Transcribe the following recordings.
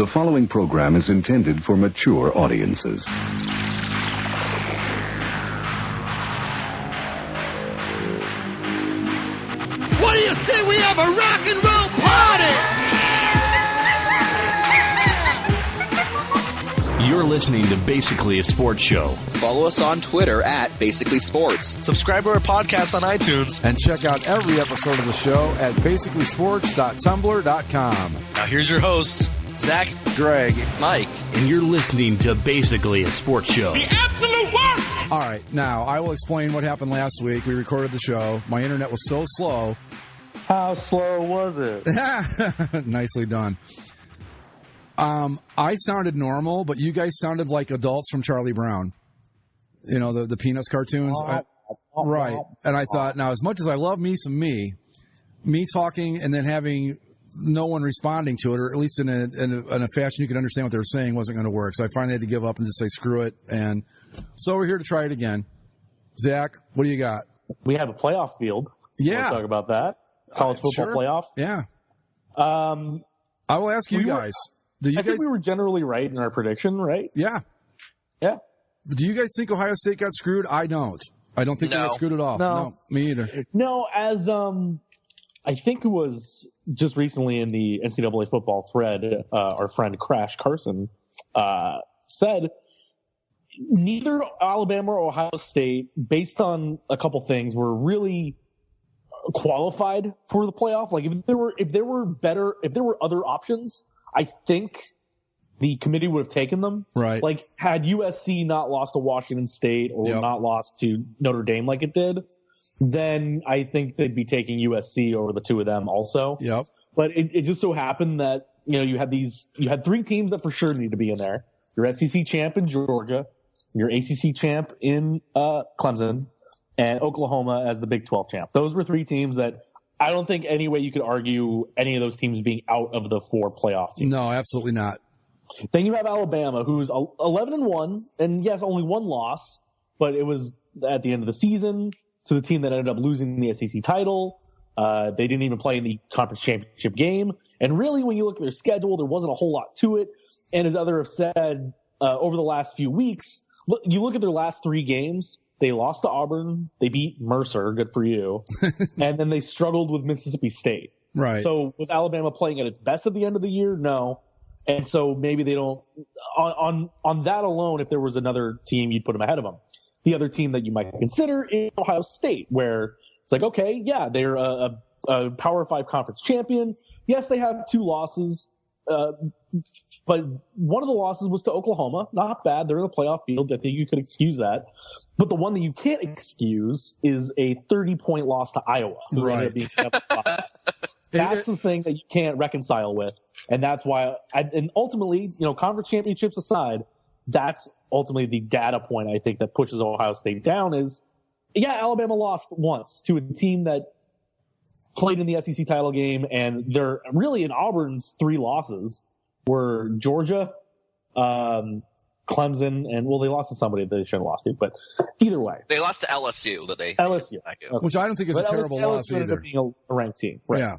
The following program is intended for mature audiences. What do you say we have a rock and roll party? You're listening to Basically a Sports Show. Follow us on Twitter at Basically Sports. Subscribe to our podcast on iTunes. And check out every episode of the show at basicallysports.tumblr.com. Now here's your hosts, Zach, Greg, Mike. and you're listening to Basically a Sports Show. The absolute worst! All right, now I will explain what happened last week. We recorded the show. My internet was so slow. How slow was it? Nicely done. I sounded normal, but you guys sounded like adults from Charlie Brown. You know, the Peanuts cartoons. Right. And I thought, now, as much as I love me some me talking and then having no one responding to it, or at least in a fashion you could understand what they were saying, wasn't going to work. So I finally had to give up and just say, screw it. And so we're here to try it again. Zach, what do you got? We have a playoff field. Yeah. Let's talk about that. College football sure. playoff. Yeah. I will ask you guys. I think we were generally right in our prediction, right? Yeah. Yeah. Do you guys think Ohio State got screwed? I don't. I don't think they got screwed at all. No, me either. No, as I think it was just recently in the NCAA football thread, our friend Crash Carson said neither Alabama or Ohio State, based on a couple things, were really qualified for the playoff. Like if there were other options, I think the committee would have taken them. Right. Like had USC not lost to Washington State or not lost to Notre Dame like it did, then I think they'd be taking USC over the two of them also. Yep. But it just so happened that, you know, you had three teams that for sure need to be in there. Your SEC champ in Georgia, your ACC champ in Clemson, and Oklahoma as the Big 12 champ. Those were three teams that I don't think any way you could argue any of those teams being out of the four playoff teams. No, absolutely not. Then you have Alabama, who's 11-1, and yes, only one loss, but it was at the end of the season to the team that ended up losing the SEC title. They didn't even play in the conference championship game. And really, when you look at their schedule, there wasn't a whole lot to it. And as others have said, over the last few weeks, you look at their last three games, they lost to Auburn, they beat Mercer, good for you, and then they struggled with Mississippi State. Right. So was Alabama playing at its best at the end of the year? No. And so maybe they don't on that alone, if there was another team, you'd put them ahead of them. The other team that you might consider is Ohio State, where it's like, okay, yeah, they're a Power 5 conference champion. Yes, they have two losses, but one of the losses was to Oklahoma. Not bad. They're in the playoff field. I think you could excuse that. But the one that you can't excuse is a 30-point loss to Iowa, who ended up being 7-5. That's the thing that you can't reconcile with. And that's why, and ultimately, you know, conference championships aside, that's ultimately the data point I think that pushes Ohio State down is, yeah, Alabama lost once to a team that played in the SEC title game, and they're really in Auburn's three losses were Georgia, Clemson, and well, they lost to somebody they shouldn't have lost to, but either way. They lost to LSU. LSU. Okay. Which I don't think is a terrible loss ended either. up being a ranked team. Right. Yeah.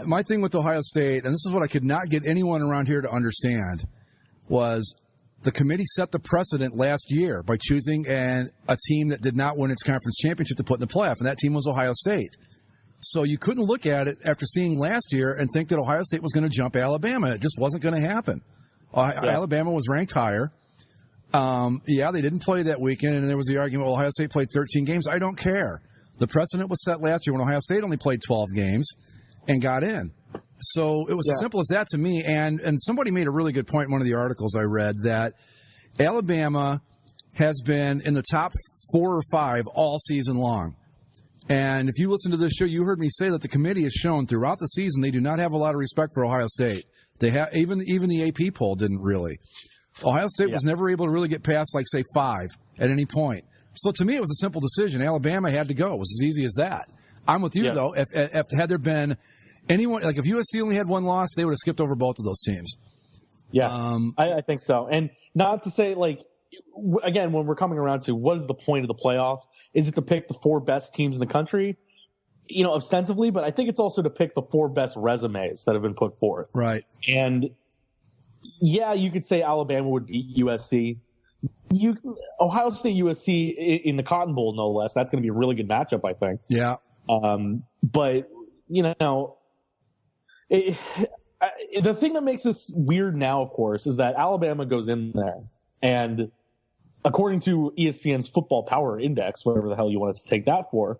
My thing with Ohio State, and this is what I could not get anyone around here to understand, was the committee set the precedent last year by choosing a team that did not win its conference championship to put in the playoff, and that team was Ohio State. So you couldn't look at it after seeing last year and think that Ohio State was going to jump Alabama. It just wasn't going to happen. Alabama was ranked higher. They didn't play that weekend, and there was the argument, well, Ohio State played 13 games. I don't care. The precedent was set last year when Ohio State only played 12 games and got in. So it was as simple as that to me. And somebody made a really good point in one of the articles I read that Alabama has been in the top 4 or 5 all season long. And if you listen to this show, you heard me say that the committee has shown throughout the season they do not have a lot of respect for Ohio State. They have even the AP poll didn't really. Ohio State was never able to really get past, like, say, 5 at any point. So to me, it was a simple decision. Alabama had to go. It was as easy as that. I'm with you, though. If had there been anyone, like if USC only had one loss, they would have skipped over both of those teams. Yeah, I think so. And not to say, like, again, when we're coming around to what is the point of the playoff, is it to pick the 4 best teams in the country? You know, ostensibly, but I think it's also to pick the 4 best resumes that have been put forth. Right. And yeah, you could say Alabama would beat USC. Ohio State USC in the Cotton Bowl, no less. That's going to be a really good matchup, I think. Yeah. But the thing that makes this weird now, of course, is that Alabama goes in there, and according to ESPN's Football Power Index, whatever the hell you wanted to take that for,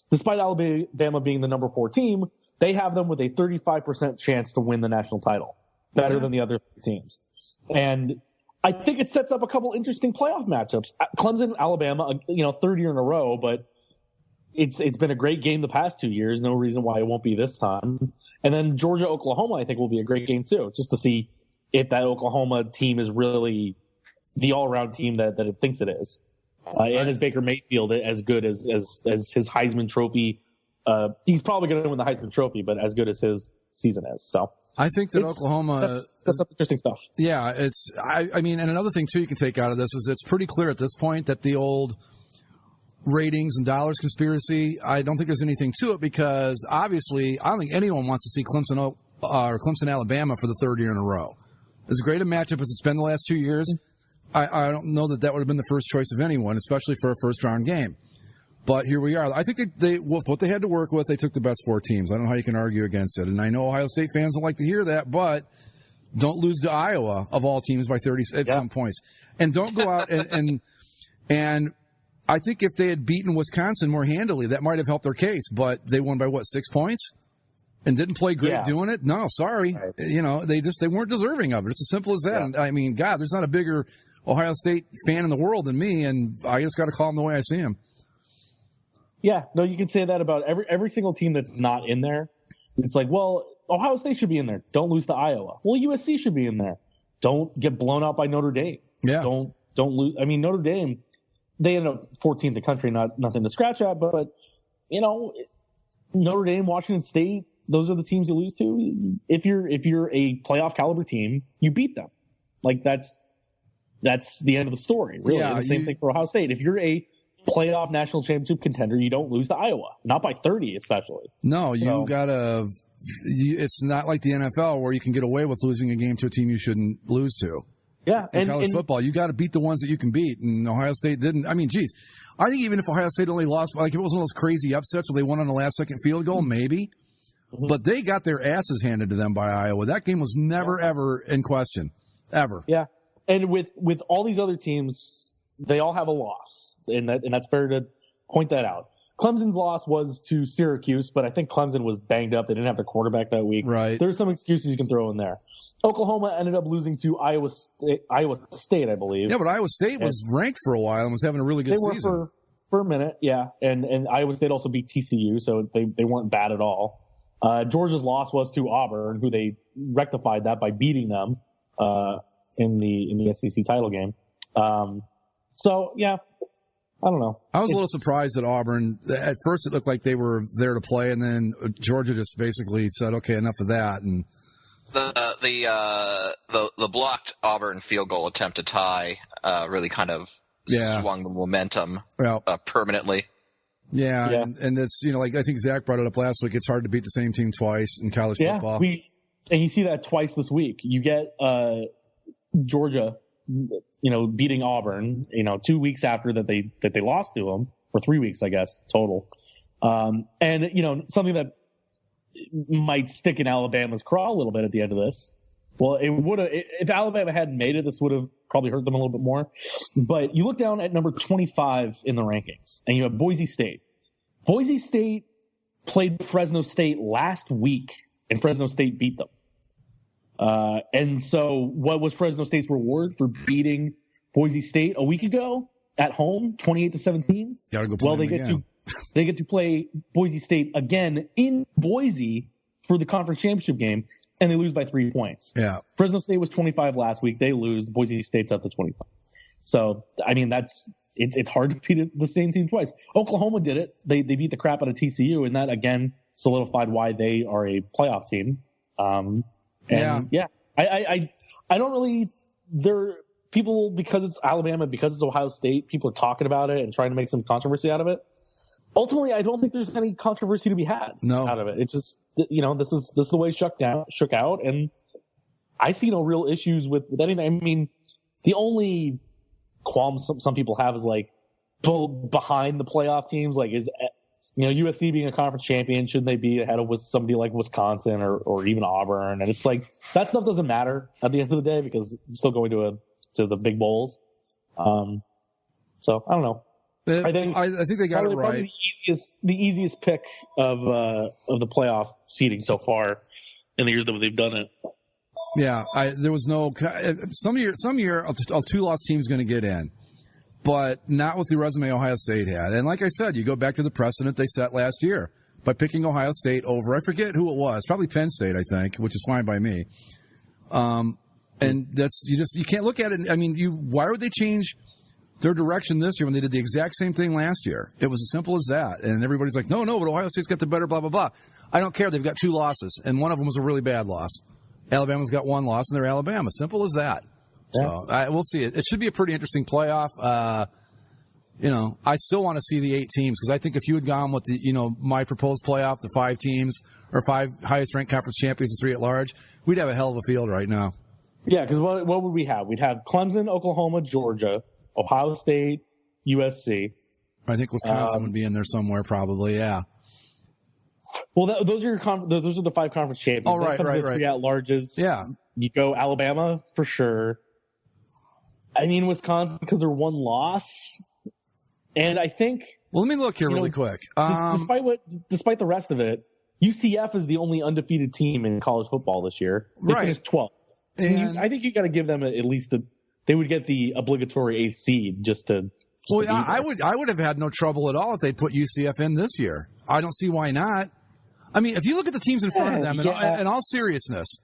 despite Alabama being the number 4 team, they have them with a 35% chance to win the national title, better than the other teams. And I think it sets up a couple interesting playoff matchups. Clemson, Alabama, third year in a row, but it's been a great game the past 2 years. No reason why it won't be this time. And then Georgia, Oklahoma, I think will be a great game too, just to see if that Oklahoma team is really the all-around team that it thinks it is. And is Baker Mayfield as good as his Heisman Trophy? He's probably going to win the Heisman Trophy, but as good as his season is. So I think that Oklahoma that's interesting stuff. Yeah, I mean, and another thing too you can take out of this is it's pretty clear at this point that the old ratings and dollars conspiracy, I don't think there's anything to it, because obviously I don't think anyone wants to see Clemson Alabama for the third year in a row. As great a matchup as it's been the last 2 years, I don't know that would have been the first choice of anyone, especially for a first round game. But here we are. I think they with what they had to work with, they took the best 4 teams. I don't know how you can argue against it. And I know Ohio State fans don't like to hear that, but don't lose to Iowa, of all teams, by 30 at some points. And don't go out and I think if they had beaten Wisconsin more handily, that might have helped their case. But they won by 6 points? And didn't play great doing it? No, sorry. Right. They weren't deserving of it. It's as simple as that. Yeah. And I mean, God, there's not a bigger Ohio State fan in the world than me, and I just got to call him the way I see him. Yeah, no, you can say that about every single team that's not in there. It's like, well, Ohio State should be in there. Don't lose to Iowa. Well, USC should be in there. Don't get blown out by Notre Dame. Yeah. Don't lose. I mean, Notre Dame, they ended up 14th in the country, nothing to scratch at, but Notre Dame, Washington State, those are the teams you lose to. If you're a playoff caliber team, you beat them. Like that's the end of the story. Really, the same thing for Ohio State. If you're a playoff national championship contender, you don't lose to Iowa, not by 30, especially. No, you gotta. It's not like the NFL where you can get away with losing a game to a team you shouldn't lose to. Yeah, in college football, you got to beat the ones that you can beat, and Ohio State didn't. I mean, geez, I think even if Ohio State only lost, like if it was one of those crazy upsets where they won on the last-second field goal, maybe. Mm-hmm. But they got their asses handed to them by Iowa. That game was never, ever in question, ever. Yeah, and with all these other teams, they all have a loss, and that's fair to point that out. Clemson's loss was to Syracuse, but I think Clemson was banged up. They didn't have their quarterback that week. Right. There's some excuses you can throw in there. Oklahoma ended up losing to Iowa State, I believe. Yeah, but Iowa State was ranked for a while and was having a really good season. They were for a minute, yeah. And Iowa State also beat TCU, so they weren't bad at all. Georgia's loss was to Auburn, who they rectified that by beating them in the SEC title game. So, yeah. I don't know. I was a little surprised at Auburn. At first, it looked like they were there to play, and then Georgia just basically said, "Okay, enough of that." And the blocked Auburn field goal attempt to tie really kind of swung the momentum permanently. Yeah. And it's like I think Zach brought it up last week. It's hard to beat the same team twice in college football. And you see that twice this week. You get Georgia, beating Auburn, 2 weeks after that they lost to them, or 3 weeks, I guess, total. And something that might stick in Alabama's craw a little bit at the end of this. Well, it would have, if Alabama hadn't made it, this would have probably hurt them a little bit more. But you look down at number 25 in the rankings, and you have Boise State. Boise State played Fresno State last week, and Fresno State beat them. And so what was Fresno State's reward for beating Boise State a week ago at home, 28-17? Gotta go play they get to play Boise State again in Boise for the conference championship game, and they lose by 3 points. Yeah. Fresno State was 25 last week. They lose. Boise State's up to 25. So, I mean, it's hard to beat the same team twice. Oklahoma did it. They beat the crap out of TCU, and that again solidified why they are a playoff team. I don't really, people, because it's Alabama, because it's Ohio State, people are talking about it and trying to make some controversy out of it. Ultimately, I don't think there's any controversy to be had out of it. It's just, this is the way it shook out. And I see no real issues with anything. I mean, the only qualms some people have is like behind the playoff teams. Like, is USC being a conference champion, shouldn't they be ahead of somebody like Wisconsin or even Auburn? And it's like that stuff doesn't matter at the end of the day because I'm still going to the big bowls. So I don't know. I think they got it right. Probably the easiest pick of the playoff seeding so far in the years that they've done it. Yeah, there was no some year a 2-loss team's going to get in, but not with the resume Ohio State had. And like I said, you go back to the precedent they set last year by picking Ohio State over, I forget who it was, probably Penn State, I think, which is fine by me. And that's you can't look at it. I mean, why would they change their direction this year when they did the exact same thing last year? It was as simple as that. And everybody's like, no, but Ohio State's got the better blah, blah, blah. I don't care. They've got 2 losses, and one of them was a really bad loss. Alabama's got 1 loss, and they're Alabama. Simple as that. Yeah. So we'll see. It should be a pretty interesting playoff. I still want to see the 8 teams because I think if you had gone with my proposed playoff, the 5 teams or 5 highest-ranked conference champions and 3 at large, we'd have a hell of a field right now. Yeah, because what would we have? We'd have Clemson, Oklahoma, Georgia, Ohio State, USC. I think Wisconsin would be in there somewhere, probably. Yeah. Well, those are those are the 5 conference champions. Oh, right. 3 at larges. Yeah. You go Alabama for sure. I mean Wisconsin because they're 1 loss, and I think. Well, let me look here really quick. Despite the rest of it, UCF is the only undefeated team in college football this year. They finished 12th. And I think you got to give them at least they would get the obligatory 8th seed just to. Well, I would have had no trouble at all if they'd put UCF in this year. I don't see why not. I mean, if you look at the teams in front of them, in all seriousness,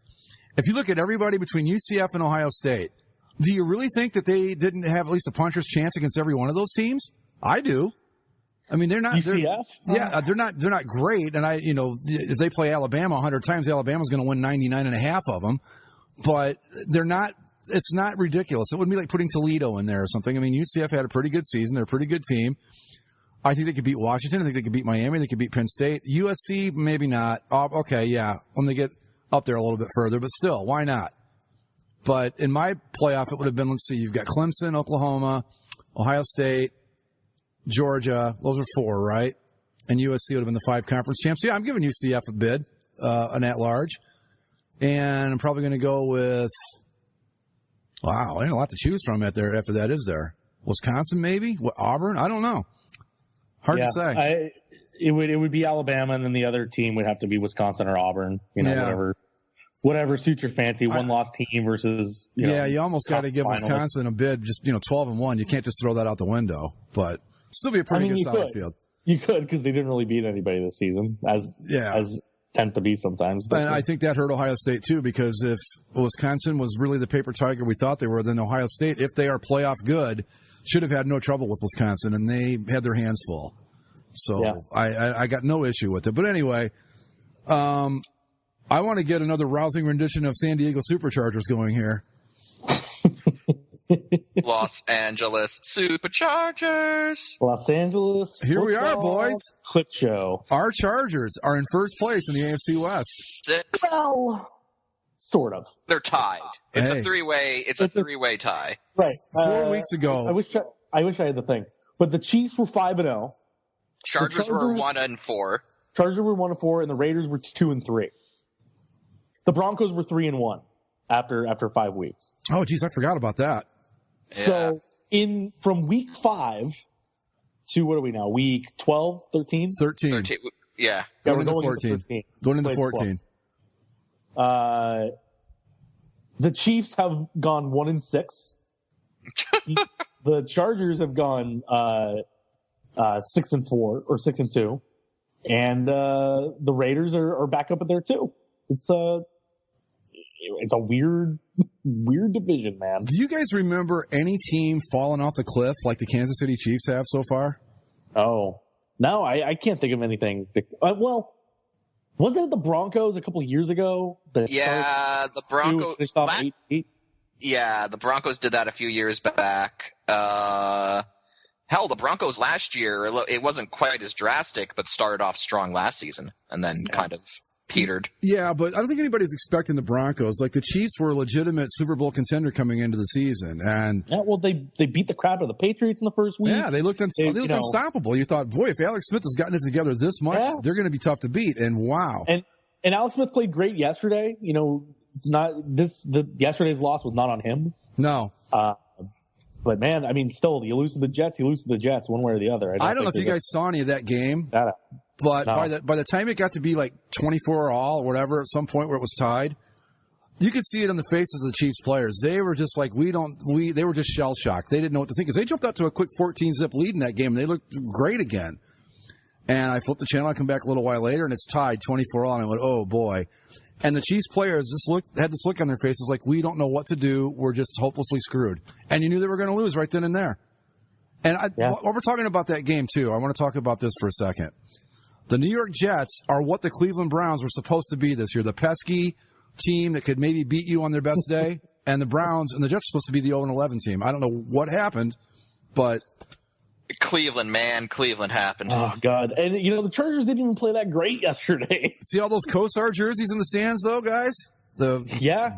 if you look at everybody between UCF and Ohio State, do you really think that they didn't have at least a puncher's chance against every one of those teams? I do. I mean, they're not. UCF? They're not great. And if they play Alabama 100 times, Alabama's going to win 99.5 of them. But they're not. It's not ridiculous. It wouldn't be like putting Toledo in there or something. I mean, UCF had a pretty good season. They're a pretty good team. I think they could beat Washington. I think they could beat Miami. They could beat Penn State. USC, maybe not. Okay, yeah, when they get up there a little bit further. But still, why not? But in my playoff, it would have been, let's see, you've got Clemson, Oklahoma, Ohio State, Georgia. Those are 4, right? And USC would have been the 5 conference champs. Yeah, I'm giving UCF a bid, an at-large. And I'm probably going to go with, wow, there's a lot to choose from after that, is there? Wisconsin, maybe? Auburn? I don't know. Hard to say. It would be Alabama, and then the other team would have to be Wisconsin or Auburn. Whatever suits your fancy. 1-loss team versus. You almost got to give Wisconsin a bid. Just 12-1. You can't just throw that out the window. But still be a pretty good solid field. You could because they didn't really beat anybody this season, as tends to be sometimes. But and I think that hurt Ohio State too, because if Wisconsin was really the paper tiger we thought they were, then Ohio State, if they are playoff good, should have had no trouble with Wisconsin, and they had their hands full. So I got no issue with it. But anyway, I want to get another rousing rendition of San Diego Superchargers going here. Los Angeles Superchargers. Los Angeles. Here we are, boys. Clip show. Our Chargers are in first place in the AFC West. 6. Well, sort of. They're tied. It's a 3-way. It's a 3-way tie. Right. 4 weeks ago. I wish I had the thing. But the Chiefs were 5-0. Chargers were 1-4. Chargers were 1-4, and the Raiders were 2-3. The Broncos were 3-1 after 5 weeks. Oh, geez, I forgot about that. So from week 5 to what are we now? Week 12, 13? 13. Yeah. Going into 14. Going into 14. The Chiefs have gone 1-6. The Chargers have gone 6-4 or 6-2, and the Raiders are back up at there too. It's a weird division, man. Do you guys remember any team falling off the cliff like the Kansas City Chiefs have so far? Oh, no, I can't think of anything. Well, wasn't it the Broncos a couple of years ago? The Broncos finished off 8-8. Yeah, the Broncos did that a few years back. Hell, the Broncos last year, it wasn't quite as drastic, but started off strong last season and then kind of petered. Yeah, but I don't think anybody's expecting the Broncos. Like, the Chiefs were a legitimate Super Bowl contender coming into the season, and they beat the crap out of the Patriots in the first week. Yeah, they looked unstoppable. You thought, boy, if Alex Smith has gotten it together this much, they're going to be tough to beat. And wow, and Alex Smith played great yesterday. Yesterday's loss was not on him. No. But man, I mean, still, you lose to the Jets, one way or the other. I don't know if you guys saw any of that game, but by the time it got to be like 24 all or whatever, at some point where it was tied, you could see it on the faces of the Chiefs players. They were just like, they were just shell shocked. They didn't know what to think, because they jumped out to a quick 14-zip lead in that game, and they looked great again. And I flipped the channel, I come back a little while later, and it's tied 24 all, and I went, oh boy. And the Chiefs players had this look on their faces like, we don't know what to do. We're just hopelessly screwed. And you knew they were going to lose right then and there. And while we're talking about that game, too, I want to talk about this for a second. The New York Jets are what the Cleveland Browns were supposed to be this year, the pesky team that could maybe beat you on their best day. And the Browns and the Jets are supposed to be the 0-11 team. I don't know what happened, but... Cleveland happened. Oh, God. And, the Chargers didn't even play that great yesterday. See all those Kosar jerseys in the stands, though, guys? The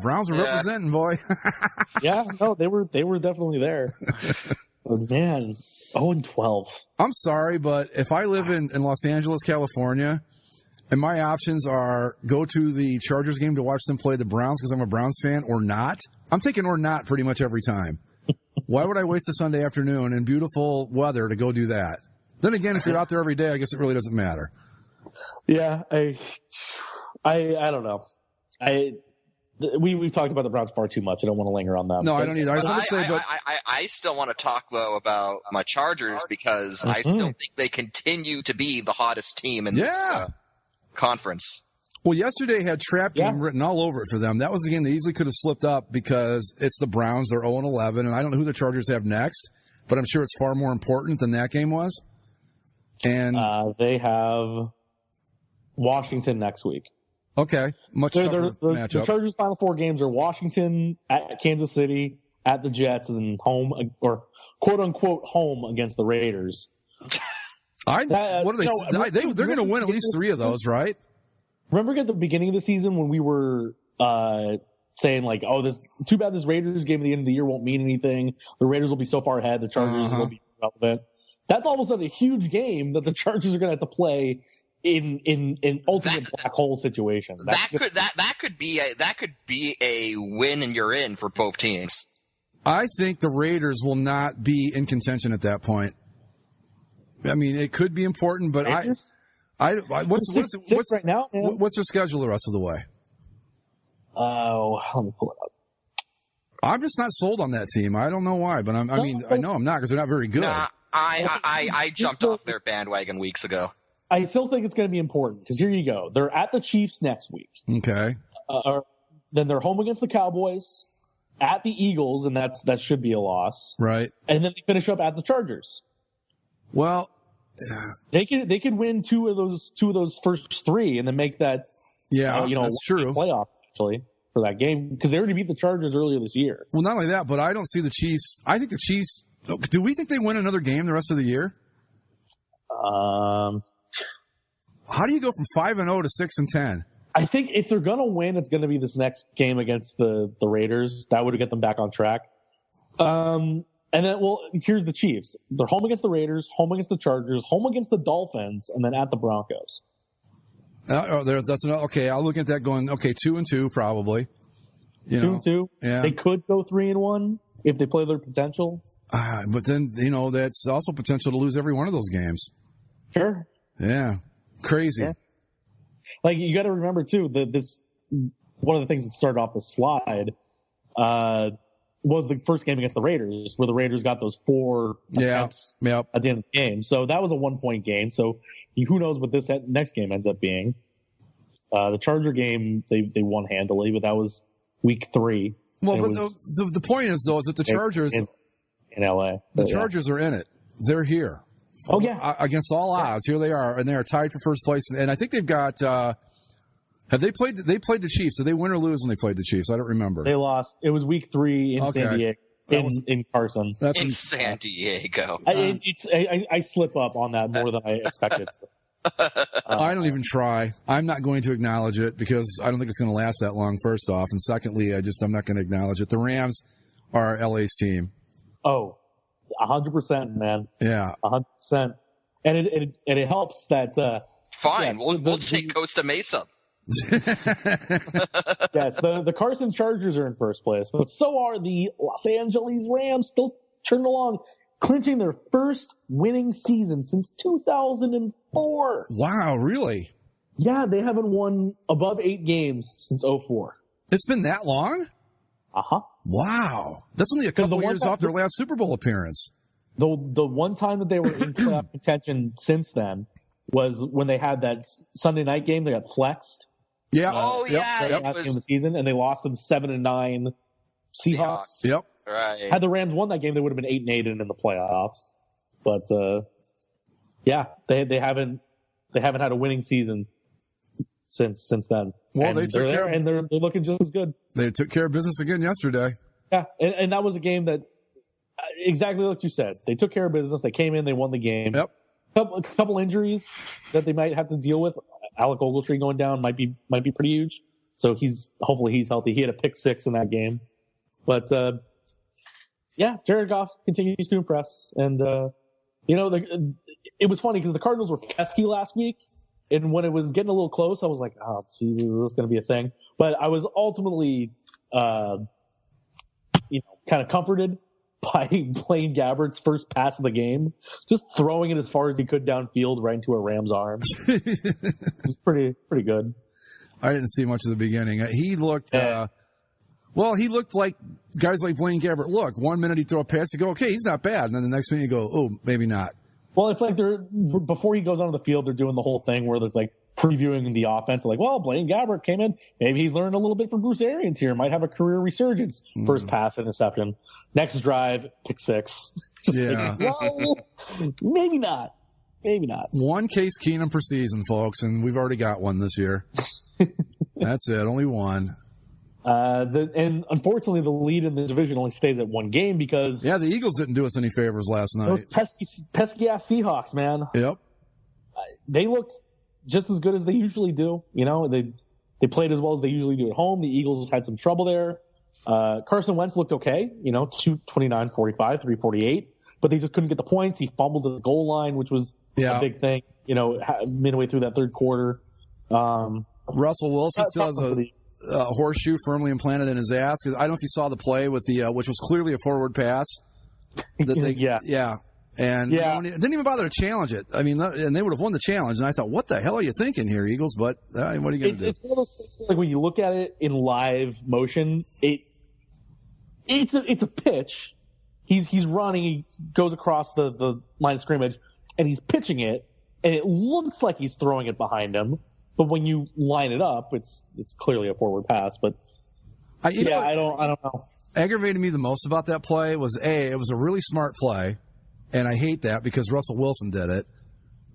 Browns were representing, boy. They were definitely there. But, man, 0-12. I'm sorry, but if I live in Los Angeles, California, and my options are go to the Chargers game to watch them play the Browns because I'm a Browns fan, or not, I'm taking or not pretty much every time. Why would I waste a Sunday afternoon in beautiful weather to go do that? Then again, if you're out there every day, I guess it really doesn't matter. Yeah, I don't know. We've talked about the Browns far too much. I don't want to linger on that. No, I don't either. I still want to talk, though, about my Chargers, because I still think they continue to be the hottest team in this conference. Well, yesterday had trap game written all over it for them. That was a game they easily could have slipped up because it's the Browns. They're 0-11, and I don't know who the Chargers have next, but I'm sure it's far more important than that game was. And they have Washington next week. Okay, much tougher matchup. The Chargers' final 4 games are Washington, at Kansas City, at the Jets, and then home, or quote-unquote home against the Raiders. What are they? They're going to win at least 3 of those, right? Remember at the beginning of the season when we were saying, like, this too bad this Raiders game at the end of the year won't mean anything. The Raiders will be so far ahead, the Chargers will be relevant. That's all of a sudden a huge game that the Chargers are going to have to play in ultimate black hole situation. That could be a win and you're in for both teams. I think the Raiders will not be in contention at that point. I mean, it could be important, but Raiders? what's right now? Man. What's their schedule the rest of the way? Oh, let me pull it up. I'm just not sold on that team. I don't know why, but I know I'm not, because they're not very good. Nah, I jumped off their bandwagon weeks ago. I still think it's going to be important, because here you go. They're at the Chiefs next week. Okay. Then they're home against the Cowboys, at the Eagles, and that should be a loss. Right. And then they finish up at the Chargers. Well, they could win two of those first 3 and then make that that's true playoff actually for that game, because they already beat the Chargers earlier this year. Well, not only that, but I don't see the Chiefs. I think the Chiefs. Do we think they win another game the rest of the year? How do you go from 5-0 to 6-10? I think if they're gonna win, it's gonna be this next game against the Raiders. That would get them back on track. And then, here's the Chiefs. They're home against the Raiders, home against the Chargers, home against the Dolphins, and then at the Broncos. Okay, I'll look at that going, 2-2 probably. 2-2? Yeah. They could go 3-1 if they play their potential. But then, that's also potential to lose every one of those games. Sure. Yeah. Crazy. Yeah. Like, you got to remember, too, that one of the things that started off the slide was the first game against the Raiders, where the Raiders got those 4 attempts at the end of the game. So that was a 1-point game. So who knows what this next game ends up being. The Charger game, they won handily, but that was week 3. Well, but the point is, though, is that the Chargers in LA. The Chargers are in it. They're here. Oh, yeah. Against all odds, here they are, and they are tied for first place. And I think they've got have they played the Chiefs? Did they win or lose when they played the Chiefs? I don't remember. They lost. It was week 3 in San Diego. In Carson. In San Diego. I slip up on that more than I expected. I don't even try. I'm not going to acknowledge it because I don't think it's going to last that long, first off. And secondly, I'm not going to acknowledge it. The Rams are LA's team. Oh, 100%, man. Yeah. 100%. And it helps that. Fine. Yes, we'll take Costa Mesa. Yes, the Carson Chargers are in first place, but so are the Los Angeles Rams, still churning along, clinching their first winning season since 2004. Wow, really? Yeah, they haven't won above 8 games since 2004. It's been that long? Uh-huh. Wow. That's only a couple years off their last Super Bowl appearance. The one time that they were in playoff contention since then was when they had that Sunday night game. They got flexed. Yeah. Game of the season, and they lost to the 7-9 Seahawks. Yep. Right. Had the Rams won that game, they would have been 8-8 and in the playoffs. But they haven't had a winning season since then. Well, and they took care, and they're looking just as good. They took care of business again yesterday. Yeah, and that was a game that exactly like you said. They took care of business. They came in, they won the game. Yep. A couple injuries that they might have to deal with. Alec Ogletree going down might be pretty huge. So hopefully he's healthy. He had a pick 6 in that game. But Jared Goff continues to impress. And it was funny because the Cardinals were pesky last week, and when it was getting a little close, I was like, oh Jesus, is this going to be a thing? But I was ultimately kind of comforted by Blaine Gabbert's first pass of the game, just throwing it as far as he could downfield right into a Ram's arm. It was pretty good. I didn't see much of the beginning. He looked, he looked like guys like Blaine Gabbert. Look, 1 minute he throw a pass, you go, okay, he's not bad. And then the next minute you go, oh, maybe not. Well, it's like before he goes onto the field, they're doing the whole thing where it's like previewing the offense. Like, well, Blaine Gabbert came in. Maybe he's learned a little bit from Bruce Arians here. Might have a career resurgence. First pass, interception. Next drive, pick 6. Maybe not. Maybe not. One Case Keenum per season, folks, and we've already got one this year. That's it. Only one. And unfortunately, the lead in the division only stays at 1 game because the Eagles didn't do us any favors last night. Those pesky ass Seahawks, man. Yep. They looked just as good as they usually do. They played as well as they usually do at home. The Eagles had some trouble there. Carson Wentz looked okay. 229, 45, 348, but they just couldn't get the points. He fumbled at the goal line, which was a big thing. Midway through that third quarter. Russell Wilson still has a horseshoe firmly implanted in his ass. I don't know if you saw the play with the which was clearly a forward pass. That they, and didn't even bother to challenge it. I mean, and they would have won the challenge. And I thought, what the hell are you thinking here, Eagles? But what are you going to do? It's one of those things like when you look at it in live motion, it's a pitch. He's running. He goes across the line of scrimmage, and he's pitching it, and it looks like he's throwing it behind him. But when you line it up, it's clearly a forward pass. But I don't know. Aggravated me the most about that play was it was a really smart play, and I hate that because Russell Wilson did it,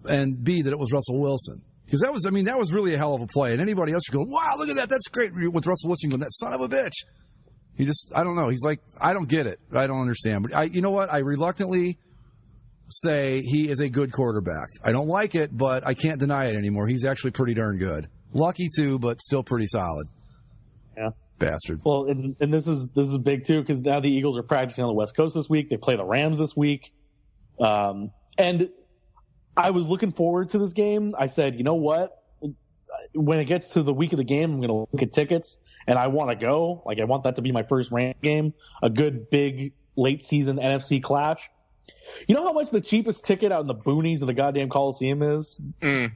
and B, that it was Russell Wilson because that was really a hell of a play. And anybody else would go, wow, look at that, that's great. With Russell Wilson going, that son of a bitch. I don't know. He's like, I don't get it. I don't understand. But you know what? I reluctantly say he is a good quarterback. I don't like it, but I can't deny it anymore. He's actually pretty darn good. Lucky too, but still pretty solid. Yeah. Bastard. Well, and this is big too because now the Eagles are practicing on the West Coast this week. They play the Rams this week. And I was looking forward to this game. I said, you know what? When it gets to the week of the game, I'm going to look at tickets and I want to go. Like I want that to be my first Ram game, a good big late season NFC clash. You know how much the cheapest ticket out in the boonies of the goddamn Coliseum is? $200.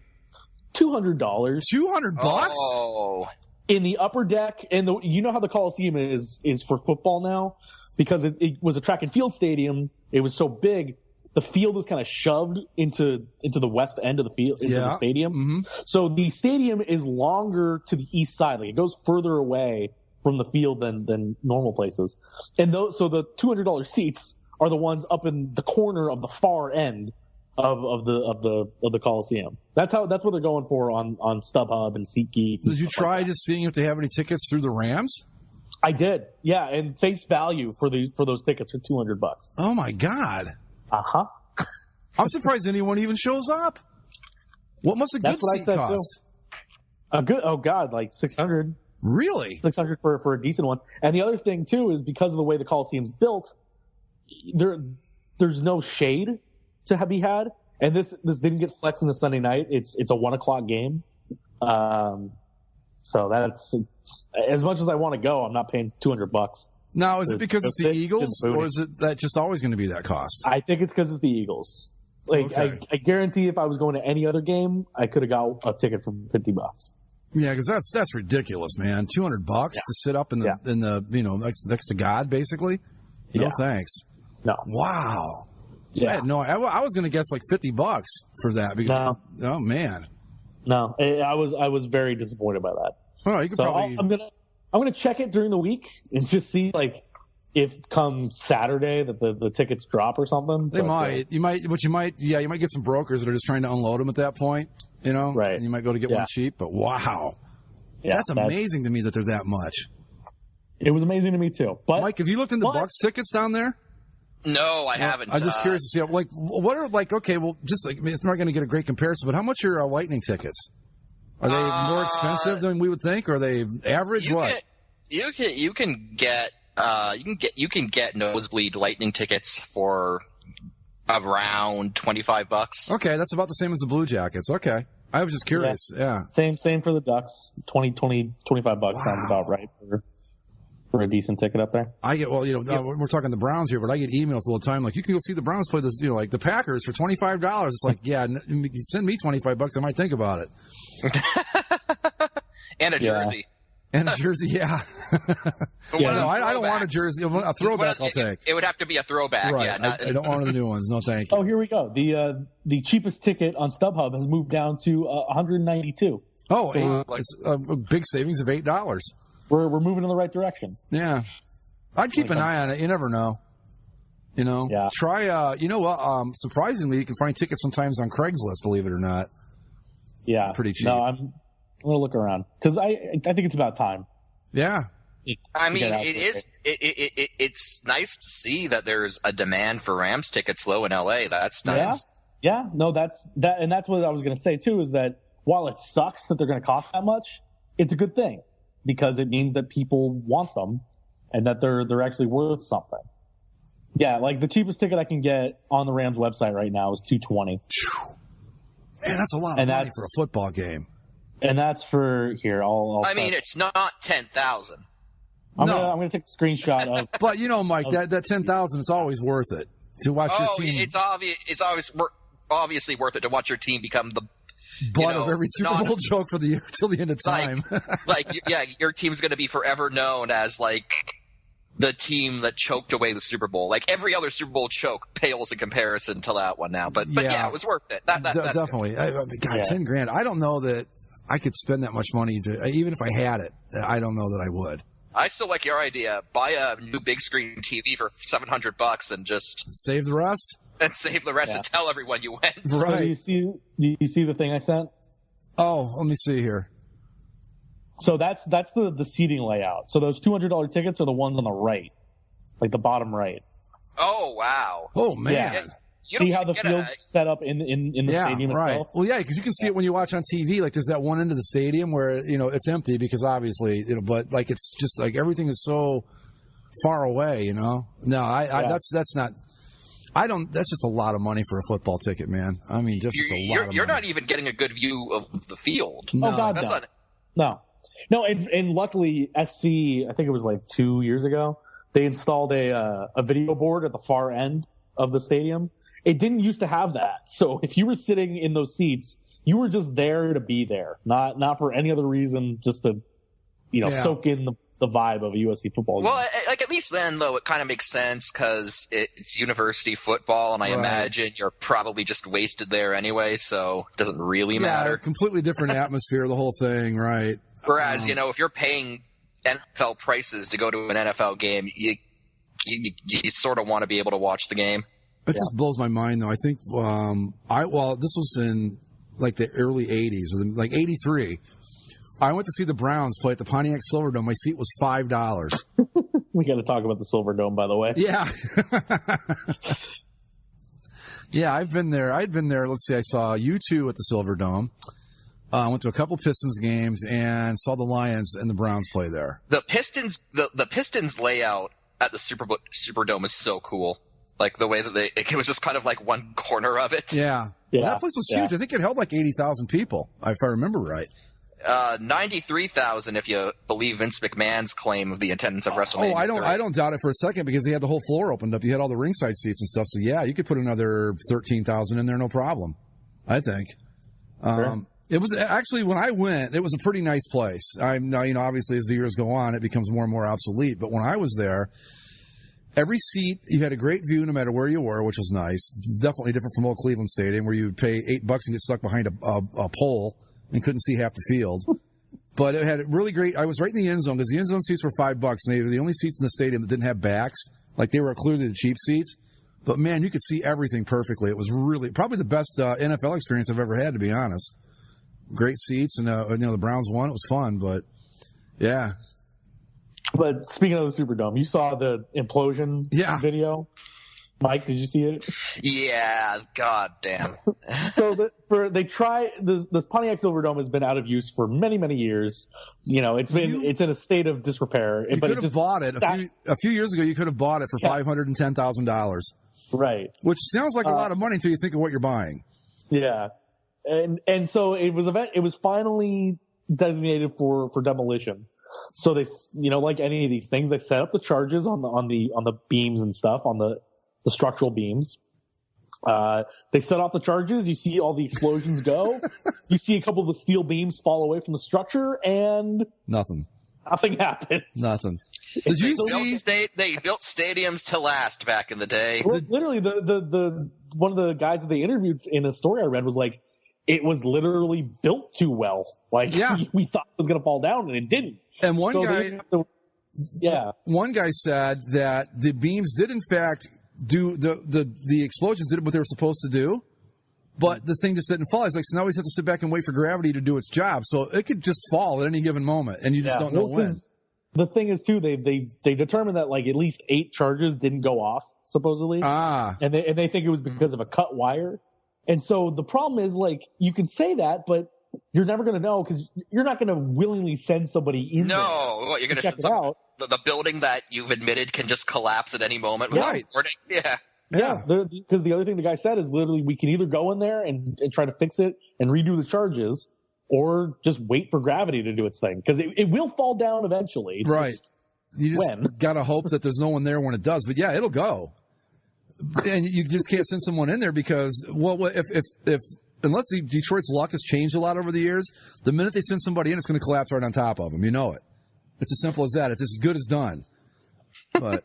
$200? Oh. In the upper deck, and you know how the Coliseum is for football now? Because it was a track and field stadium. It was so big, the field was kind of shoved into the west end of the field, into the stadium. Mm-hmm. So the stadium is longer to the east side. Like it goes further away from the field than normal places. And so the $200 seats are the ones up in the corner of the far end of the Coliseum. That's what they're going for on StubHub and SeatGeek. Did you try just seeing if they have any tickets through the Rams? I did. Yeah, and face value for those tickets are $200. Oh my God. Uh-huh. I'm surprised anyone even shows up. What must a good seat cost? A good, oh God, like $600. Really? $600 for a decent one. And the other thing too is because of the way the Coliseum's built, there's no shade to be had. And this didn't get flexed on the Sunday night. It's a 1:00 game. So that's as much as I want to go. I'm not paying $200. Now, is it because it's the Eagles, or is it that just always going to be that cost? I think it's because it's the Eagles. Like okay. I guarantee, if I was going to any other game, I could have got a ticket for $50. Yeah, because that's ridiculous, man. $200 to sit up in the next to God, basically. No thanks. No. Wow. Yeah. I was going to guess like $50 for that because oh man. No, I was very disappointed by that. Oh, you could probably. I'm gonna check it during the week and just see like if come Saturday that the tickets drop or something. They might. You might get some brokers that are just trying to unload them at that point. Right? And you might go to get one cheap. But wow, that's amazing to me that they're that much. It was amazing to me too. But Mike, have you looked into Bucks tickets down there? No, I haven't. I'm just curious to see, what are okay, well, just it's not going to get a great comparison, but how much are Lightning tickets? Are they more expensive than we would think? Or are they average? You can get nosebleed Lightning tickets for around $25. Okay, that's about the same as the Blue Jackets. Okay, I was just curious. Yeah. Same for the Ducks. $25 sounds about right for a decent ticket up there. I get we're talking the Browns here, but I get emails all the time like, you can go see the Browns play this, like the Packers for $25. It's like, send me $25. I might think about it. And a jersey. And a jersey, yeah. I don't want a jersey. A throwback I'll take. It would have to be a throwback, right. I don't want one of the new ones. No, thank you. Oh, here we go. The cheapest ticket on StubHub has moved down to $192. Oh, so it's a big savings of $8. We're moving in the right direction. Yeah. I'd keep an eye on it. You never know. Yeah. Try, surprisingly, you can find tickets sometimes on Craigslist, believe it or not. Yeah. Pretty cheap. No, I'm going to look around because I think it's about time. Yeah. I mean, it's nice to see that there's a demand for Rams tickets low in LA. That's nice. Yeah. No, that's what I was going to say too, is that while it sucks that they're going to cost that much, it's a good thing because it means that people want them and that they're actually worth something. Yeah, like the cheapest ticket I can get on the Rams website right now is $220. Man, that's a lot of money for a football game. And that's for here. I mean, it's not 10,000. I'm gonna take a screenshot of. But Mike, that 10,000, it's always worth it to watch your team. It's always obviously worth it to watch your team become the butt of every Super Bowl joke for the year till the end of time. Your team's going to be forever known as the team that choked away the Super Bowl. Like every other Super Bowl choke pales in comparison to that one now. But it was worth it. That's definitely. $10,000. I don't know that I could spend that much money even if I had it. I don't know that I would. I still like your idea. Buy a new big screen TV for $700 and just save the rest. And tell everyone you went. Right. So do you see the thing I sent? Oh, let me see here. So that's the seating layout. So those $200 tickets are the ones on the right, like the bottom right. Oh wow! Oh man! Yeah. See how the field's set up in the stadium right. itself? Well, yeah, because you can see it when you watch on TV. Like there's that one end of the stadium where it's empty because obviously but like it's just like everything is so far away. No, that's not. I don't. That's just a lot of money for a football ticket, man. I mean, just a lot of money. You're not even getting a good view of the field. No. Oh God, no. And luckily, SC, I think it was like 2 years ago, they installed a video board at the far end of the stadium. It didn't used to have that. So if you were sitting in those seats, you were just there to be there, not for any other reason, just to soak in the vibe of a USC football game. Well, at least then, though, it kind of makes sense because it's university football, and I imagine you're probably just wasted there anyway, so it doesn't really matter. Completely different atmosphere, the whole thing, right? Whereas, if you're paying NFL prices to go to an NFL game, you sort of want to be able to watch the game. It just blows my mind, though. I think, this was in like the early 80s, or like 83. I went to see the Browns play at the Pontiac Silverdome. My seat was $5. We got to talk about the Silverdome, by the way. Yeah. Yeah, I've been there. I'd been there. Let's see, I saw U2 at the Silver Dome. I went to a couple Pistons games and saw the Lions and the Browns play there. The Pistons layout at the Superdome is so cool. Like the way that it was just kind of like one corner of it. Yeah. That place was huge. I think it held like 80,000 people, if I remember right. 93,000 if you believe Vince McMahon's claim of the attendance of WrestleMania. I don't doubt it for a second because he had the whole floor opened up. You had all the ringside seats and stuff. So yeah, you could put another 13,000 in there, no problem. I think. Sure. It was actually, when I went, it was a pretty nice place. Obviously as the years go on, it becomes more and more obsolete. But when I was there, every seat, you had a great view no matter where you were, which was nice. Definitely different from old Cleveland Stadium where you would pay $8 and get stuck behind a pole and couldn't see half the field. But it had really great. I was right in the end zone because the end zone seats were $5 and they were the only seats in the stadium that didn't have backs. Like they were clearly the cheap seats. But man, you could see everything perfectly. It was really probably the best NFL experience I've ever had, to be honest. Great seats, and the Browns won. It was fun, but yeah. But speaking of the Superdome, you saw the implosion video. Mike, did you see it? Yeah, god damn. So this Pontiac Silverdome has been out of use for many, many years. It's in a state of disrepair. You could have bought it a few years ago. You could have bought it for $510,000. Right. Which sounds like a lot of money until you think of what you're buying. Yeah. And so it was finally designated for demolition. So they, like any of these things, they set up the charges on the beams and stuff, on the structural beams. They set off the charges. You see all the explosions go. You see a couple of the steel beams fall away from the structure, and nothing happened. Nothing. Did you see? They built stadiums to last back in the day. Well, literally, the one of the guys that they interviewed in a story I read was like, it was literally built too well. Like we thought it was going to fall down, and it didn't. And one guy said that the beams did in fact do the explosions did what they were supposed to do, but the thing just didn't fall. It's like, so now we have to sit back and wait for gravity to do its job. So it could just fall at any given moment, and you just don't know when. The thing is too, they determined that like at least 8 charges didn't go off supposedly, and they think it was because of a cut wire. And so the problem is, like, you can say that, but you're never going to know because you're not going to willingly send somebody in there. No, you're going to check it out. The building that you've admitted can just collapse at any moment. Right. Yeah. Because the other thing the guy said is literally we can either go in there and try to fix it and redo the charges, or just wait for gravity to do its thing because it will fall down eventually. It's right. You just got to hope that there's no one there when it does. But yeah, it'll go. And you just can't send someone in there because, if unless Detroit's luck has changed a lot over the years, the minute they send somebody in, it's going to collapse right on top of them. You know it. It's as simple as that. It's as good as done. But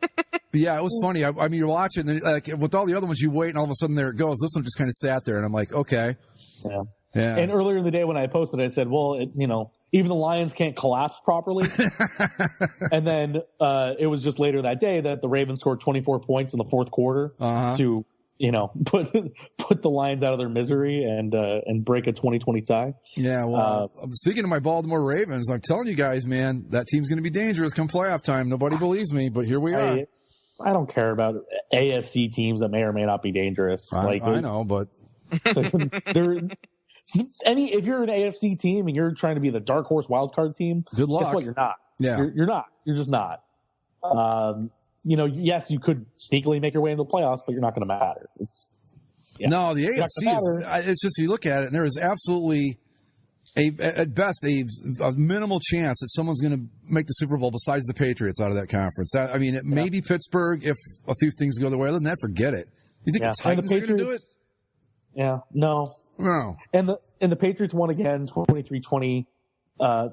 yeah, it was funny. I mean, you're watching, and like with all the other ones, you wait, and all of a sudden there it goes. This one just kind of sat there, and I'm like, okay. Yeah. And earlier in the day when I posted, I said, well, even the Lions can't collapse properly. And then it was just later that day that the Ravens scored 24 points in the fourth quarter to, put the Lions out of their misery and break a 20-20 tie. Yeah, well, speaking of my Baltimore Ravens, I'm telling you guys, man, that team's going to be dangerous come playoff time. Nobody believes me, but here we are. I don't care about AFC teams that may or may not be dangerous. I know, but if you're an AFC team and you're trying to be the dark horse wild card team, good luck. Guess what? You're not. Yeah. You're not. You're just not. Yes, you could sneakily make your way into the playoffs, but you're not going to matter. No, the AFC it's just, you look at it and there is absolutely at best a minimal chance that someone's going to make the Super Bowl besides the Patriots out of that conference. It may be Pittsburgh if a few things go their way. Other than that, forget it. You think the Titans are going to do it? Yeah. No. And the Patriots won again, 23-3, I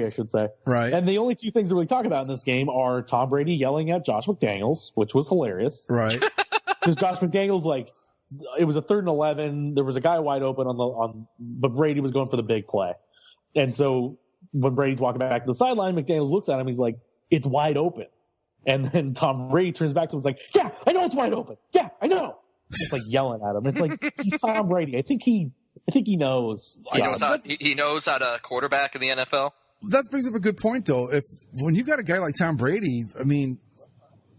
should say. Right. And the only two things to really talk about in this game are Tom Brady yelling at Josh McDaniels, which was hilarious. Right. Because Josh McDaniels, it was a 3rd and 11. There was a guy wide open but Brady was going for the big play. And so when Brady's walking back to the sideline, McDaniels looks at him. He's like, "It's wide open." And then Tom Brady turns back to him and is like, "Yeah, I know it's wide open. Yeah, I know." It's like yelling at him. It's like, he's Tom Brady. I think he knows. He knows how to quarterback in the NFL. That brings up a good point, though. When you've got a guy like Tom Brady, I mean,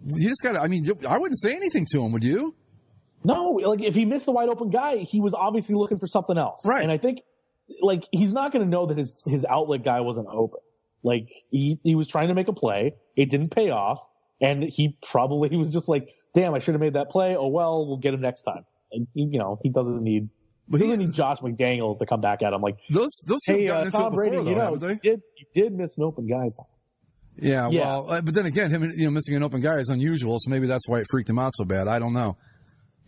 you just got to. I mean, I wouldn't say anything to him, would you? No, like if he missed the wide open guy, he was obviously looking for something else. Right. And I think like he's not going to know that his outlet guy wasn't open. Like he was trying to make a play. It didn't pay off. And he was just like, damn, I should have made that play. Oh, well, we'll get him next time. And he doesn't need Josh McDaniels to come back at him. Like those hey, gotten into Tom it before, Brady, though, you did miss an open guy. Yeah, well, but then again, him missing an open guy is unusual, so maybe that's why it freaked him out so bad. I don't know.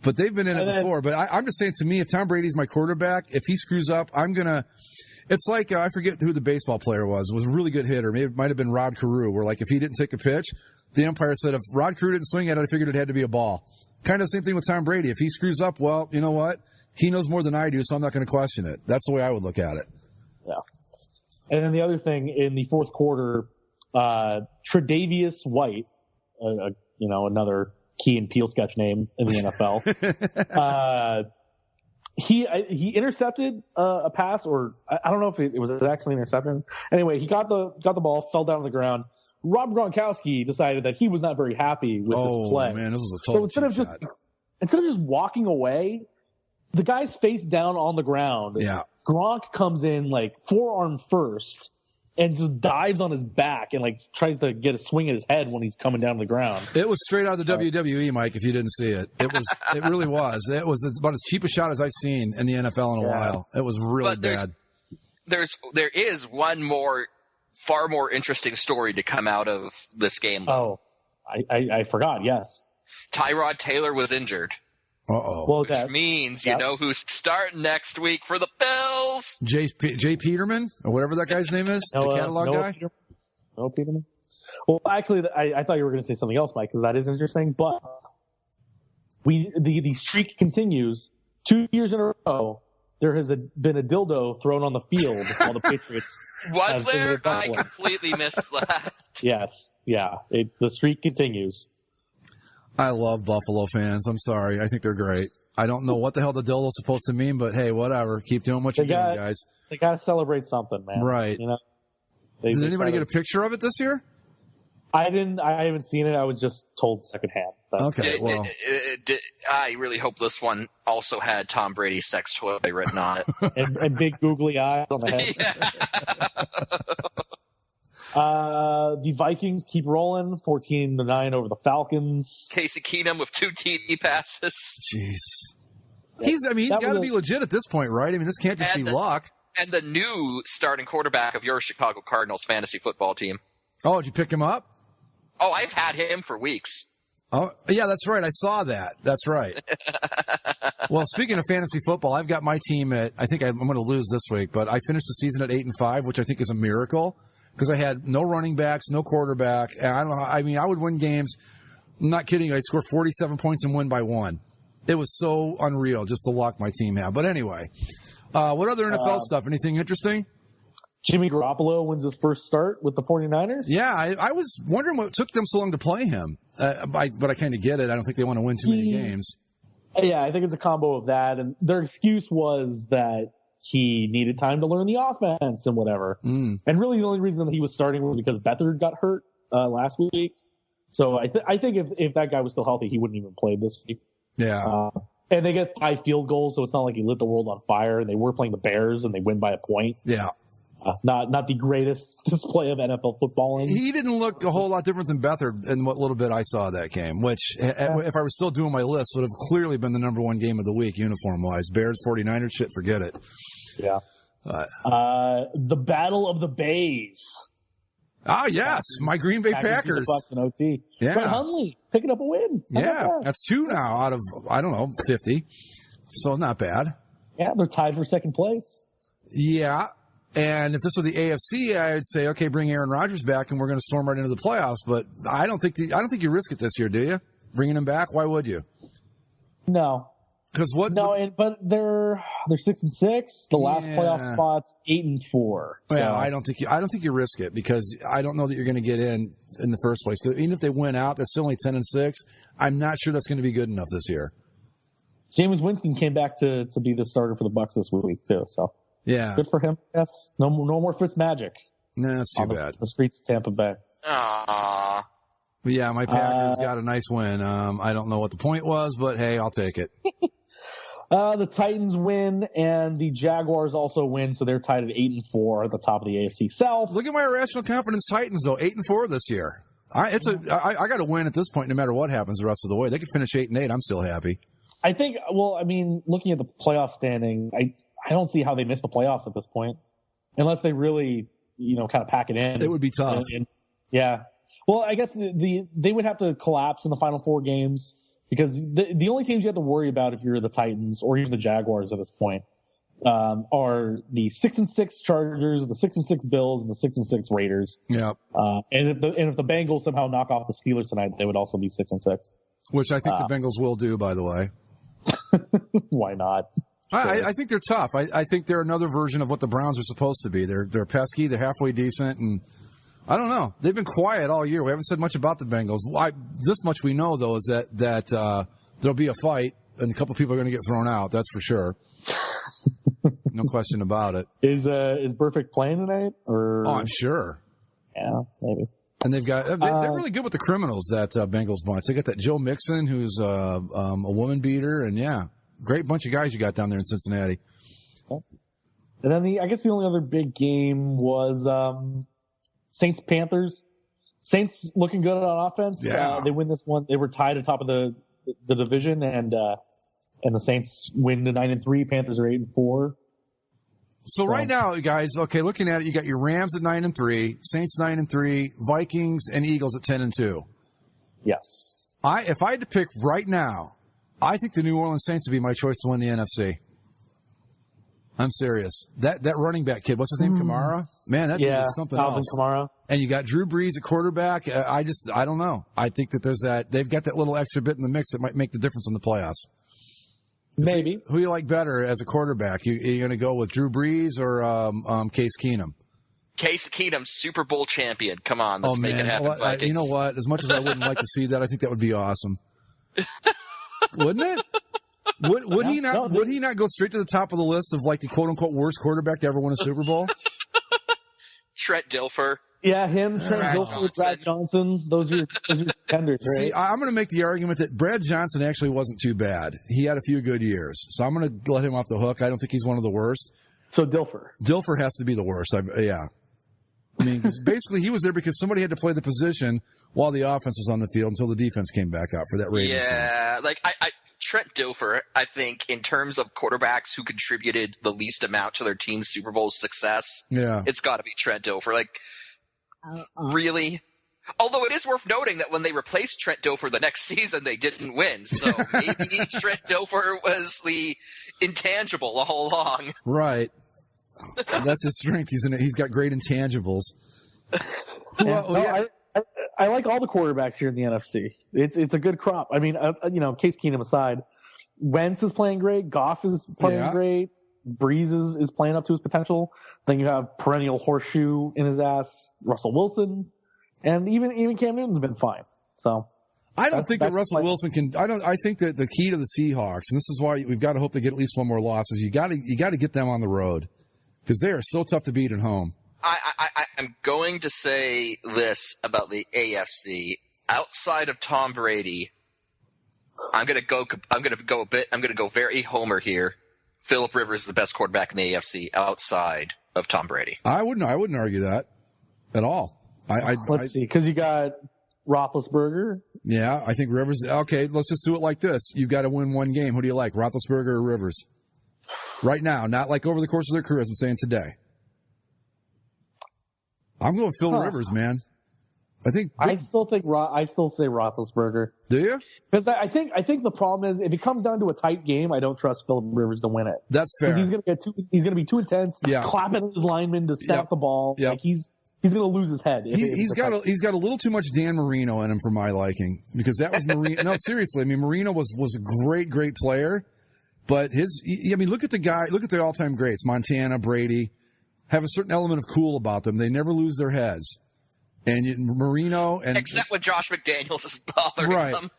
But they've been in it before. But I'm just saying, to me, if Tom Brady's my quarterback, if he screws up, I'm going to – it's like I forget who the baseball player was. It was a really good hitter. Maybe it might have been Rod Carew, where like if he didn't take a pitch, the umpire said if Rod Carew didn't swing at it, I figured it had to be a ball. Kind of the same thing with Tom Brady. If he screws up, well, you know what? He knows more than I do, so I'm not going to question it. That's the way I would look at it. Yeah. And then the other thing, in the fourth quarter, Tre'Davious White, another Key and Peele sketch name in the NFL, he intercepted a pass, or I don't know if it was actually an interception. Anyway, he got the ball, fell down on the ground. Rob Gronkowski decided that he was not very happy with this play. Man, this was a total instead of just walking away, the guy's face down on the ground. Yeah. Gronk comes in like forearm first and just dives on his back and like tries to get a swing at his head when he's coming down the ground. It was straight out of the WWE, Mike, if you didn't see it. It really was. It was about as cheap a shot as I've seen in the NFL in a while. It was really bad. There is one far more interesting story to come out of this game. Oh, I forgot. Yes. Tyrod Taylor was injured. Uh-oh. Well, which means you know who's starting next week for the Bills? Jay Peterman, or whatever that guy's name is, the catalog guy? No Peterman. Well, actually, I thought you were going to say something else, Mike, because that is interesting. But the streak continues. 2 years in a row, there has been a dildo thrown on the field while the Patriots. Was there? I completely missed that. Yes. Yeah. The streak continues. I love Buffalo fans. I'm sorry. I think they're great. I don't know what the hell the dildo's supposed to mean, but hey, whatever. Keep doing what you're doing, guys. They got to celebrate something, man. Right. Did anybody get a picture of it this year? I didn't. I haven't seen it. I was just told secondhand. Okay. I really hope this one also had Tom Brady's sex toy written on it. and big googly eyes on the head. The Vikings keep rolling, 14-9 over the Falcons. Casey Keenum with 2 TD passes. Jeez. He's got to be legit at this point, right? I mean, this can't just be luck. And the new starting quarterback of your Chicago Cardinals fantasy football team. Oh, did you pick him up? Oh, I've had him for weeks. Oh, yeah, that's right. I saw that. That's right. Well, speaking of fantasy football, I've got my team I think I'm going to lose this week, but I finished the season at 8-5, which I think is a miracle. Because I had no running backs, no quarterback. And I don't know. I mean, I would win games. I'm not kidding. I'd score 47 points and win by 1. It was so unreal, just the luck my team had. But anyway, what other NFL stuff? Anything interesting? Jimmy Garoppolo wins his first start with the 49ers. Yeah, I was wondering what took them so long to play him. But I kind of get it. I don't think they want to win too many games. Yeah, I think it's a combo of that. And their excuse was that he needed time to learn the offense and whatever. And really the only reason that he was starting was because Beathard got hurt last week. So I think if that guy was still healthy, he wouldn't even play this week. Yeah. And they get 5 field goals, so it's not like he lit the world on fire. And they were playing the Bears, and they win by a point. Yeah. Not the greatest display of NFL footballing. He didn't look a whole lot different than Beathard in what little bit I saw of that game, which, if I was still doing my list, would have clearly been the number 1 game of the week, uniform-wise. Bears, 49ers, shit, forget it. Yeah. The Battle of the Bays. Oh, yes. My Green Bay Packers. Bucks in OT. Yeah. Brett Hundley picking up a win. That's 2 now out of, 50. So not bad. Yeah, they're tied for second place. Yeah. And if this were the AFC, I'd say, okay, bring Aaron Rodgers back and we're going to storm right into the playoffs. But I don't think you risk it this year, do you? Bringing him back? Why would you? No. Because what? No, but they're 6-6. The last playoff spot's 8-4. So. Yeah, I don't think you risk it because I don't know that you're going to get in the first place. Even if they win out, that's still only 10-6. I'm not sure that's going to be good enough this year. Jameis Winston came back to be the starter for the Bucs this week too. So yeah, good for him. Yes, no more Fitz magic. No, that's too bad. The streets of Tampa Bay. Aww. Yeah, my Packers got a nice win. I don't know what the point was, but hey, I'll take it. The Titans win, and the Jaguars also win, so they're tied at 8-4 at the top of the AFC South. Look at my irrational confidence Titans, though, 8-4 this year. I got to win at this point, no matter what happens the rest of the way. They could finish 8-8. I'm still happy. I think. Well, I mean, looking at the playoff standing, I don't see how they miss the playoffs at this point, unless they really, kind of pack it in. It would be tough. Yeah. Well, I guess they would have to collapse in the final 4 games, because the only teams you have to worry about if you're the Titans or even the Jaguars at this point are the 6-6 Chargers, the 6-6 Bills, and the 6-6 Raiders. Yeah. And if the Bengals somehow knock off the Steelers tonight, they would also be 6-6. Which I think the Bengals will do, by the way. Why not? I think they're tough. I think they're another version of what the Browns are supposed to be. They're pesky. They're halfway decent, and I don't know. They've been quiet all year. We haven't said much about the Bengals. This much we know, though, is that there'll be a fight, and a couple people are going to get thrown out. That's for sure. No question about it. Is Burfict playing tonight? Or? Oh, I'm sure. Yeah, maybe. And they're really good with the criminals, that Bengals bunch. They got that Joe Mixon, who's a woman beater, and yeah, great bunch of guys you got down there in Cincinnati. And then I guess the only other big game was Saints-Panthers. Saints looking good on offense. Yeah. They win this one. They were tied atop of the division, and the Saints win to 9-3. Panthers are 8-4. So right now, guys, okay, looking at it, you got your Rams at 9-3, Saints 9-3, Vikings and Eagles at 10-2. Yes. If I had to pick right now, I think the New Orleans Saints would be my choice to win the NFC. I'm serious. That running back kid, what's his name? Kamara? Man, that dude is something Alvin else. Kamara. And you got Drew Brees at quarterback. I don't know. I think that they've got that little extra bit in the mix that might make the difference in the playoffs. Maybe. Who you like better as a quarterback? You going to go with Drew Brees or Case Keenum? Case Keenum, Super Bowl champion. Come on, let's make it happen, Vikings. You know what? As much as I wouldn't like to see that, I think that would be awesome. Wouldn't it? Would he not? Would he not go straight to the top of the list of like the quote unquote worst quarterback to ever win a Super Bowl? Trent Dilfer. Yeah, him, Trent Dilfer, Brad Johnson. Those are contenders, right? See, I'm going to make the argument that Brad Johnson actually wasn't too bad. He had a few good years, so I'm going to let him off the hook. I don't think he's one of the worst. So Dilfer has to be the worst. Yeah. I mean, basically he was there because somebody had to play the position while the offense was on the field until the defense came back out for that Ravens team. Yeah, like Trent Dilfer, I think, in terms of quarterbacks who contributed the least amount to their team's Super Bowl success, it's got to be Trent Dilfer. Like, really? Although it is worth noting that when they replaced Trent Dilfer the next season, they didn't win. So maybe Trent Dilfer was the intangible all along. Right. That's his strength. He's got great intangibles. I like all the quarterbacks here in the NFC. It's a good crop. I mean, Case Keenum aside, Wentz is playing great. Goff is playing great. Breeze is playing up to his potential. Then you have perennial horseshoe in his ass, Russell Wilson, and even Cam Newton's been fine. So I don't think that Russell Wilson can. I think that the key to the Seahawks, and this is why we've got to hope they get at least one more loss, is you got to get them on the road because they are so tough to beat at home. I'm going to say this about the AFC. Outside of Tom Brady, I'm going to go very homer here. Phillip Rivers is the best quarterback in the AFC outside of Tom Brady. I wouldn't argue that at all. Let's see, because you got Roethlisberger. Yeah, I think Rivers. Okay, let's just do it like this. You've got to win one game. Who do you like, Roethlisberger or Rivers? Right now, not like over the course of their careers. I'm saying today. I'm going with Phil Rivers, man. I still say Roethlisberger. Do you? Because I think the problem is if it comes down to a tight game, I don't trust Phillip Rivers to win it. That's fair. He's going to be too intense, clapping his linemen to snap the ball. Like he's going to lose his head. He's got a little too much Dan Marino in him for my liking, because that was Marino. No, seriously. I mean, Marino was a great player, but look at the all-time greats, Montana, Brady, have a certain element of cool about them. They never lose their heads. And Marino and except when Josh McDaniels is bothering them.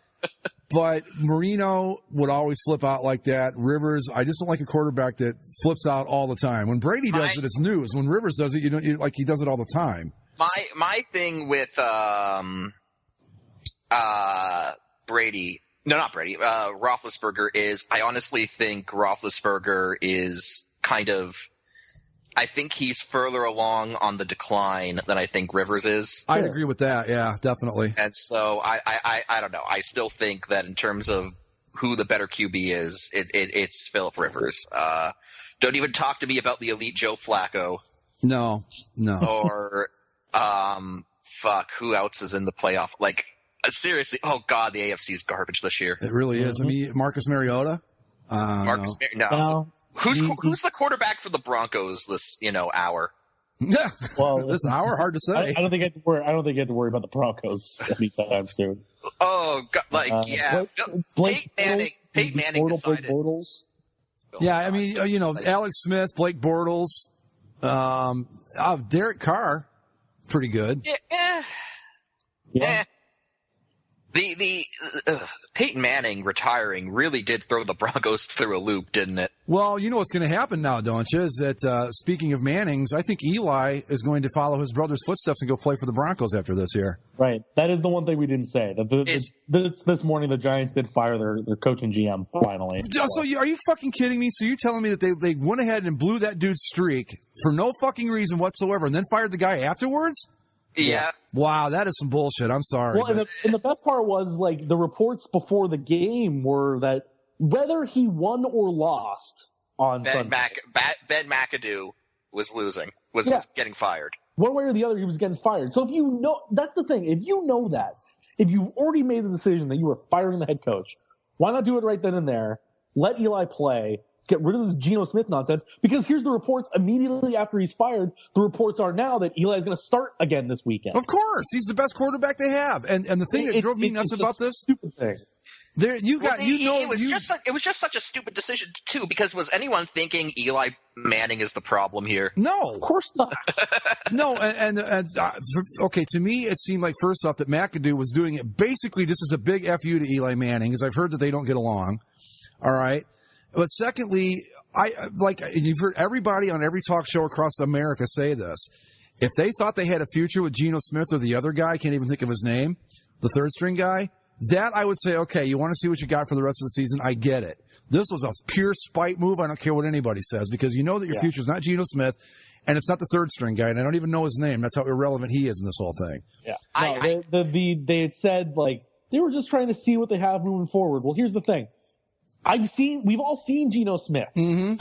But Marino would always flip out like that. Rivers, I just don't like a quarterback that flips out all the time. When Brady does it, it's news. When Rivers does it, like he does it all the time. My thing with Brady. No, not Brady. Roethlisberger is. I honestly think Roethlisberger is kind of. I think he's further along on the decline than I think Rivers is. I'd agree with that. Yeah, definitely. And so I don't know. I still think that in terms of who the better QB is, it's Phillip Rivers. Don't even talk to me about the elite Joe Flacco. No. Or who else is in the playoff? Like. Seriously, oh God, the AFC is garbage this year. It really is. I mean, Marcus Mariota? No. Who's the quarterback for the Broncos this hour? Yeah, well, this hour, hard to say. I don't think I have to worry. I don't think I have to worry about the Broncos anytime soon. Oh God, Peyton Manning decided. Yeah, I mean, Alex Smith, Blake Bortles, Derek Carr, pretty good. Yeah. The Peyton Manning retiring really did throw the Broncos through a loop, didn't it? Well, you know what's going to happen now, don't you? Is that speaking of Mannings, I think Eli is going to follow his brother's footsteps and go play for the Broncos after this year. Right. That is the one thing we didn't say. This morning, the Giants did fire their coach and GM finally. So are you fucking kidding me? So you're telling me that they went ahead and blew that dude's streak for no fucking reason whatsoever and then fired the guy afterwards? Yeah. Wow, that is some bullshit. I'm sorry. Well, and the best part was, like, the reports before the game were that whether he won or lost on Sunday, Ben McAdoo was losing, was getting fired. One way or the other, he was getting fired. So if you know, that's the thing. If you know that, if you've already made the decision that you were firing the head coach, why not do it right then and there? Let Eli play. Get rid of this Geno Smith nonsense, because here's the reports immediately after he's fired. The reports are now that Eli is going to start again this weekend. Of course, he's the best quarterback they have. And the thing that drove me nuts about this stupid thing. It was just such a stupid decision too, because was anyone thinking Eli Manning is the problem here? No, of course not. No, okay. To me, it seemed like first off that McAdoo was doing it basically just as a big fu to Eli Manning, because I've heard that they don't get along. All right. But secondly, you've heard everybody on every talk show across America say this. If they thought they had a future with Geno Smith or the other guy, I can't even think of his name, the third string guy, that I would say, okay, you want to see what you got for the rest of the season? I get it. This was a pure spite move. I don't care what anybody says, because you know that your future is not Geno Smith, and it's not the third string guy, and I don't even know his name. That's how irrelevant he is in this whole thing. Yeah. They had said, like, they were just trying to see what they have moving forward. Well, here's the thing. We've all seen Geno Smith. Mm-hmm.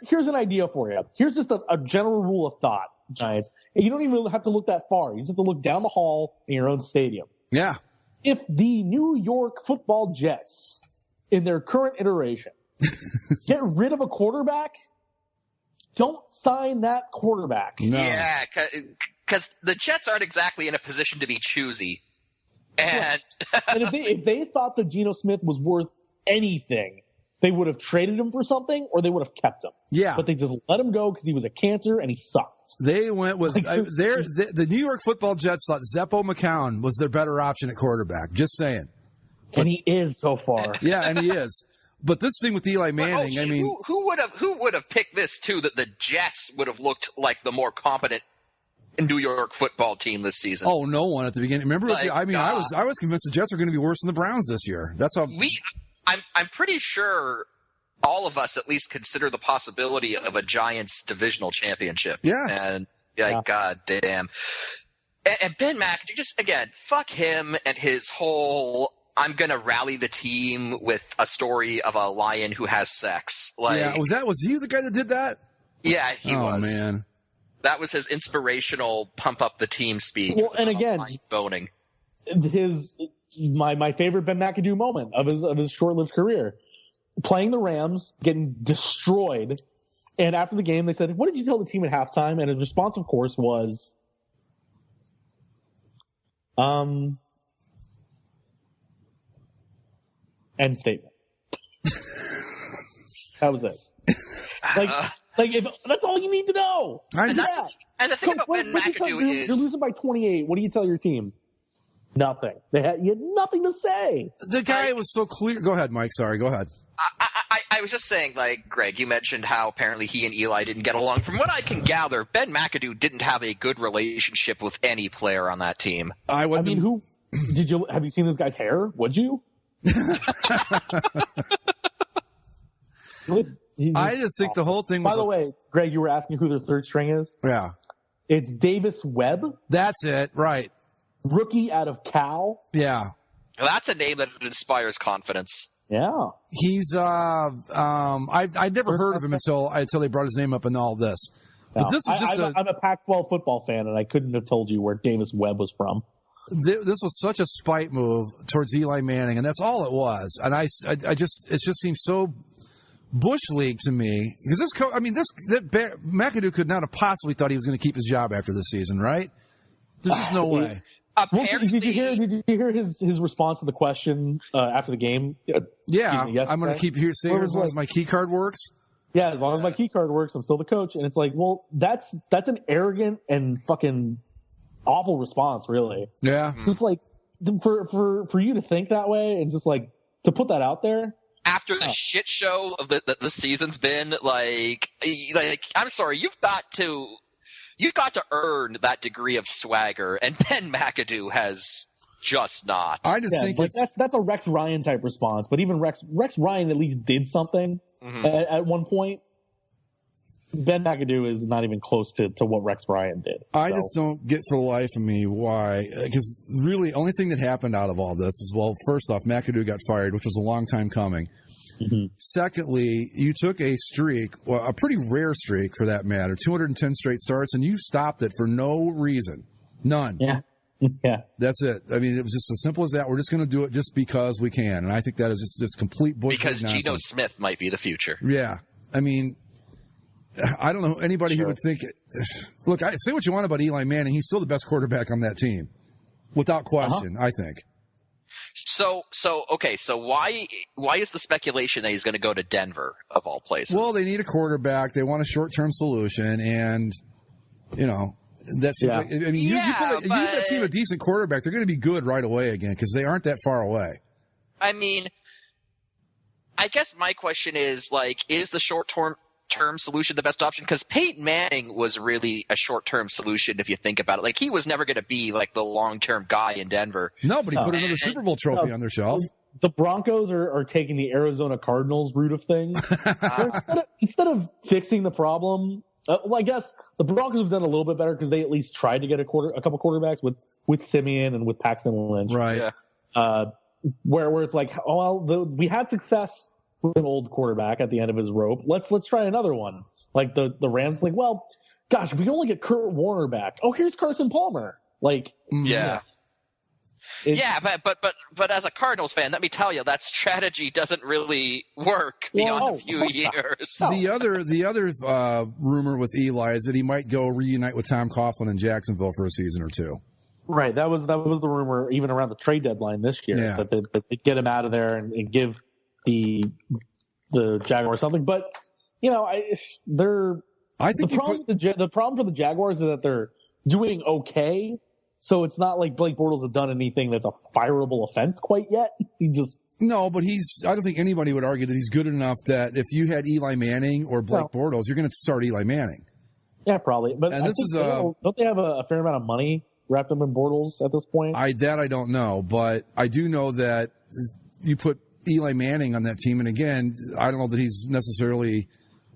Here's an idea for you. Here's just a general rule of thought, Giants. And you don't even have to look that far. You just have to look down the hall in your own stadium. Yeah. If the New York Football Jets, in their current iteration, get rid of a quarterback, don't sign that quarterback. No. Yeah, because the Jets aren't exactly in a position to be choosy. And if they thought that Geno Smith was worth anything, they would have traded him for something, or they would have kept him. Yeah. But they just let him go because he was a cancer and he sucked. They went with the New York Football Jets thought Zeppo McCown was their better option at quarterback. Just saying. And he is so far. Yeah, and he is. But this thing with Eli Manning, who would have picked this too? That the Jets would have looked like the more competent New York football team this season. Oh, no one at the beginning. Remember, I was convinced the Jets were going to be worse than the Browns this year. That's how I'm pretty sure all of us at least consider the possibility of a Giants divisional championship. Yeah. And God damn. And Ben McAdoo, just again, fuck him and his whole I'm going to rally the team with a story of a lion who has sex. Was he the guy that did that? Yeah, he was. Oh, man. That was his inspirational pump up the team speech. Well, and again, boning. My favorite Ben McAdoo moment of his short-lived career, playing the Rams, getting destroyed, and after the game they said, "What did you tell the team at halftime?" And his response, of course, was, end statement. That was it. If that's all you need to know. And the thing about Ben McAdoo is you're losing by 28. What do you tell your team? Nothing. You had nothing to say. The guy was so clear. Go ahead, Mike. Sorry. Go ahead. I I was just saying, like, Greg, you mentioned how apparently he and Eli didn't get along. From what I can gather, Ben McAdoo didn't have a good relationship with any player on that team. I mean, who did you have you seen this guy's hair? Would you? I just think the whole thing was. By the way, Greg, you were asking who their third string is? Yeah. It's Davis Webb. That's it, right. Rookie out of Cal. Yeah. That's a name that inspires confidence. Yeah. He's I'd never heard of him until they brought his name up in all this. But this is just I'm a Pac-12 football fan, and I couldn't have told you where Davis Webb was from. This was such a spite move towards Eli Manning, and that's all it was. And it just seems so Bush League to me, because McAdoo could not have possibly thought he was going to keep his job after this season, right? There's just no way. Did you hear his response to the question after the game? Yeah, I'm going to keep here saying as long as my key card works. Yeah, as long as my key card works, I'm still the coach. And it's like, well, that's an arrogant and fucking awful response, really. Yeah, just like for you to think that way and just like to put that out there. After the shit show of the season's been, like I'm sorry, you've got to earn that degree of swagger, and Ben McAdoo has just not. I just think that's a Rex Ryan type response, but even Rex Ryan at least did something at one point. Ben McAdoo is not even close to what Rex Ryan did. I just don't get for the life of me why, because really only thing that happened out of all this is, well, first off, McAdoo got fired, which was a long time coming. Mm-hmm. Secondly, you took a streak, well, a pretty rare streak for that matter, 210 straight starts, and you stopped it for no reason. None. Yeah. Yeah. That's it. I mean, it was just as simple as that. We're just going to do it just because we can. And I think that is just complete bullshit. Because nonsense. Geno Smith might be the future. Yeah. I mean, I don't know anybody who would think. Look, say what you want about Eli Manning. He's still the best quarterback on that team. Without question, I think. So why is the speculation that he's going to go to Denver of all places? Well, they need a quarterback. They want a short-term solution, and that seems like. I mean, you give that team a decent quarterback, they're going to be good right away again because they aren't that far away. I mean, I guess my question is is the short-term solution the best option? Because Peyton Manning was really a short-term solution if you think about it. Like, he was never going to be like the long-term guy in Denver. No, but he put another Super Bowl trophy on their shelf. The Broncos are taking the Arizona Cardinals route of things. Instead of fixing the problem, well, I guess the Broncos have done a little bit better because they at least tried to get a couple quarterbacks with Simeon and with Paxton Lynch. Right. Yeah. Where it's like, we had success with an old quarterback at the end of his rope. Let's try another one. Like the Rams, like, well, gosh, if we can only get Kurt Warner back. Oh, here's Carson Palmer. Like, yeah. But as a Cardinals fan, let me tell you, that strategy doesn't really work beyond a few years. The other rumor with Eli is that he might go reunite with Tom Coughlin in Jacksonville for a season or two. Right. That was the rumor even around the trade deadline this year that they'd get him out of there and give the Jaguars something. But the problem for the Jaguars is that they're doing okay. So it's not like Blake Bortles has done anything that's a fireable offense quite yet. No, but I don't think anybody would argue that he's good enough that if you had Eli Manning or Blake Bortles, you're going to start Eli Manning. Yeah, probably. But don't they have a fair amount of money wrapped up in Bortles at this point? I don't know, but I do know that you put Eli Manning on that team, and again, I don't know that he's necessarily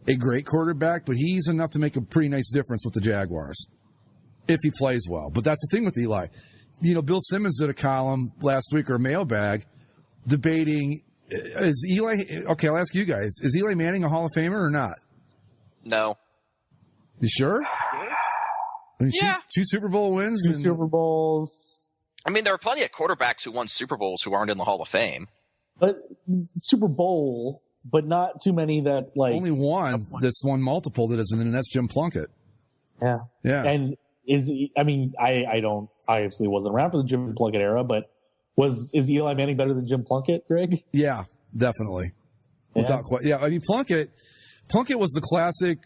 a great quarterback, but he's enough to make a pretty nice difference with the Jaguars if he plays well. But that's the thing with Eli. Bill Simmons did a column last week, or a mailbag, debating, is Eli, okay, I'll ask you guys, is Eli Manning a Hall of Famer or not? No. You sure? I mean, two Super Bowl wins. Two Super Bowls. I mean, there are plenty of quarterbacks who won Super Bowls who aren't in the Hall of Fame. But Super Bowl, but not too many that only one that's won multiple that isn't, and that's Jim Plunkett. Yeah. Yeah. And I obviously wasn't around for the Jim Plunkett era, but is Eli Manning better than Jim Plunkett, Greg? Yeah, definitely. Without I mean, Plunkett was the classic,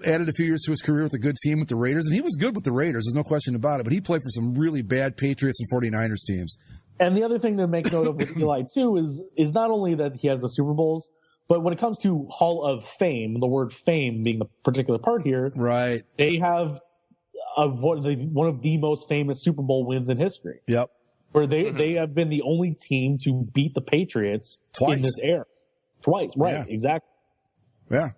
added a few years to his career with a good team with the Raiders, and he was good with the Raiders, there's no question about it, but he played for some really bad Patriots and 49ers teams. And the other thing to make note of with Eli, too, is not only that he has the Super Bowls, But when it comes to Hall of Fame, the word fame being the particular part here, right? They have one of the most famous Super Bowl wins in history. Yep. Where they have been the only team to beat the Patriots twice in this era. Twice, right? Yeah. Exactly. Yeah.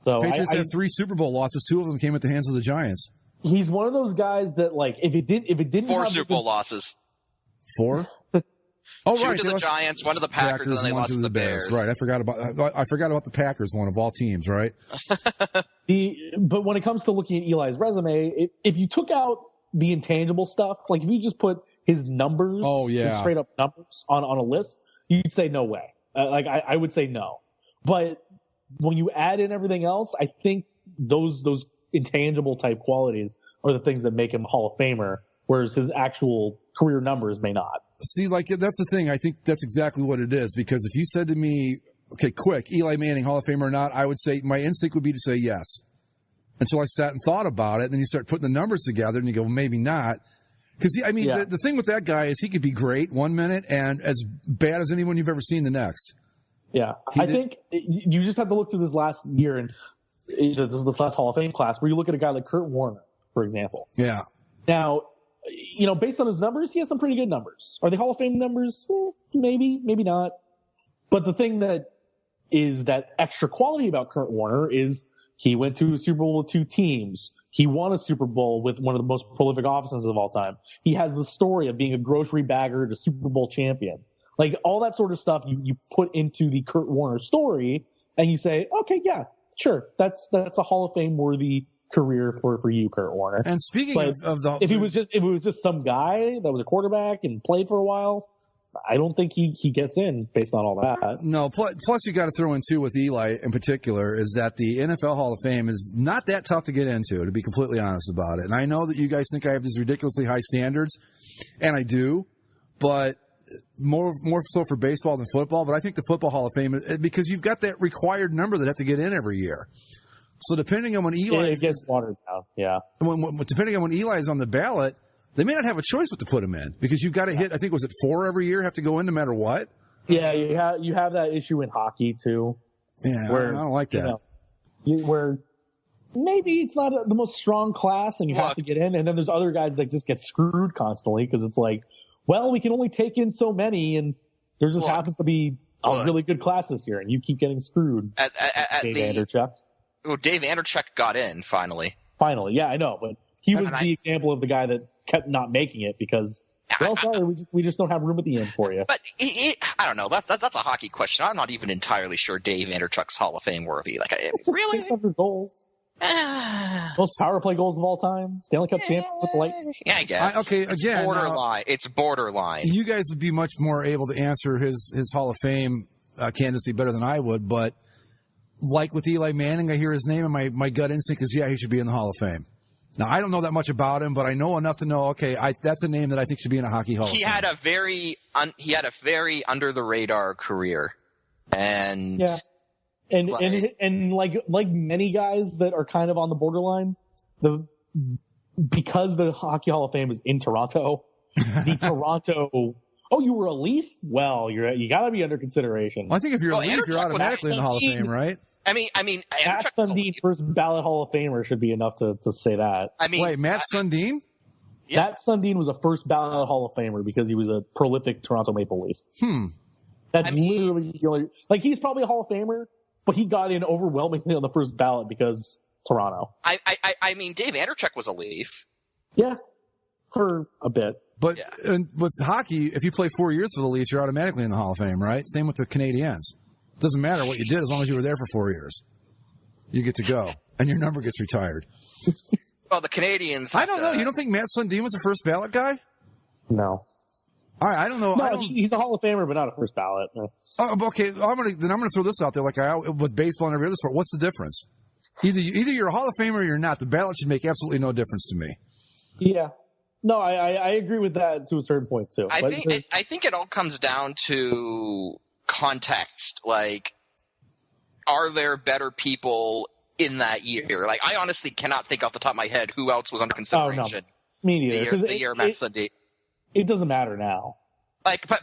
So Patriots have 3 Super Bowl losses. 2 of them came at the hands of the Giants. He's one of those guys that, like, if it didn't 4 have Super Bowl losses. 4? 2 to the Giants, 1 to the Packers, and then they lost to the Bears. Right. I forgot about the Packers one of all teams. Right. But when it comes to looking at Eli's resume, if you took out the intangible stuff, like if you just put his numbers, his straight up numbers on a list, you'd say no way. I would say no. But when you add in everything else, I think those intangible type qualities are the things that make him a Hall of Famer, whereas his actual career numbers may not. See, like, that's the thing. I think that's exactly what it is, because if you said to me, okay, quick, Eli Manning, Hall of Famer or not, I would say my instinct would be to say yes. Until I sat and thought about it, and then you start putting the numbers together, and you go, well, maybe not. Because, the thing with that guy is he could be great one minute and as bad as anyone you've ever seen the next. Yeah. I think you just have to look to this last year, and this last Hall of Fame class, where you look at a guy like Kurt Warner, for example. Yeah. Now, based on his numbers, he has some pretty good numbers. Are they Hall of Fame numbers? Maybe, maybe not. But the thing that is that extra quality about Kurt Warner is he went to a Super Bowl with 2 teams. He won a Super Bowl with one of the most prolific offenses of all time. He has the story of being a grocery bagger to Super Bowl champion. Like, all that sort of stuff you put into the Kurt Warner story, and you say, okay, yeah, sure, that's a Hall of Fame worthy career for you, Kurt Warner. And speaking of the, if it was just some guy that was a quarterback and played for a while, I don't think he gets in based on all that. No, plus you got to throw in too with Eli in particular is that the NFL Hall of Fame is not that tough to get into, to be completely honest about it. And I know that you guys think I have these ridiculously high standards, and I do, but more so for baseball than football. But I think the Football Hall of Fame, because you've got that required number that have to get in every year. So depending on when Eli it gets watered down, yeah. Depending on when Eli is on the ballot, they may not have a choice but to put him in, because you've got to hit, I think, was it 4 every year have to go in no matter what? Yeah, you have that issue in hockey too. Yeah, where, I don't like that. Where maybe it's not the most strong class and you have to get in, and then there's other guys that just get screwed constantly because it's like, well, we can only take in so many, and there just happens to be a really good class this year, and you keep getting screwed. Dave Anderchuk. Oh, Dave Anderchuk got in finally. Finally, yeah, I know, but he was the example of the guy that kept not making it because, well, sorry, we just don't have room at the end for you. But I don't know. That's a hockey question. I'm not even entirely sure Dave Anderchuk's Hall of Fame worthy. Like, really? 600 goals. Most power play goals of all time. Stanley Cup champion with the Lightning. Yeah, I guess. It's borderline. It's borderline. You guys would be much more able to answer his Hall of Fame candidacy better than I would, but like with Eli Manning, I hear his name and my gut instinct is, yeah, he should be in the Hall of Fame. Now, I don't know that much about him, but I know enough to know, okay, that's a name that I think should be in a hockey Hall of Fame. He had a very under the radar career. And yeah. And like many guys that are kind of on the borderline, because the Hockey Hall of Fame is in Toronto, the Toronto, you were a Leaf? Well, you got to be under consideration. Well, I think if you're a Leaf, you're automatically in the Hall of Fame, right? I mean, Matt Sundin, first ballot Hall of Famer, should be enough to say that. Wait, Matt Sundin? Yeah. Matt Sundin was a first ballot Hall of Famer because he was a prolific Toronto Maple Leaf. That's literally the only, like, he's probably a Hall of Famer, but he got in overwhelmingly on the first ballot because Toronto. I mean, Dave Anderchuk was a Leaf. Yeah, for a bit. But with hockey, if you play 4 years for the Leafs, you're automatically in the Hall of Fame, right? Same with the Canadiens. It doesn't matter what you did as long as you were there for 4 years. You get to go, and your number gets retired. Well, the Canadiens. I don't know. You don't think Matt Sundin was a first ballot guy? No. All right, I don't know. No, he's a Hall of Famer, but not a first ballot. Okay, I'm gonna throw this out there, like with baseball and every other sport. What's the difference? Either you're a Hall of Famer or you're not. The ballot should make absolutely no difference to me. Yeah. No, I agree with that to a certain point too. I think it all comes down to context. Like, are there better people in that year? Like, I honestly cannot think off the top of my head who else was under consideration. Me neither. The year Matt Sundin. It doesn't matter now.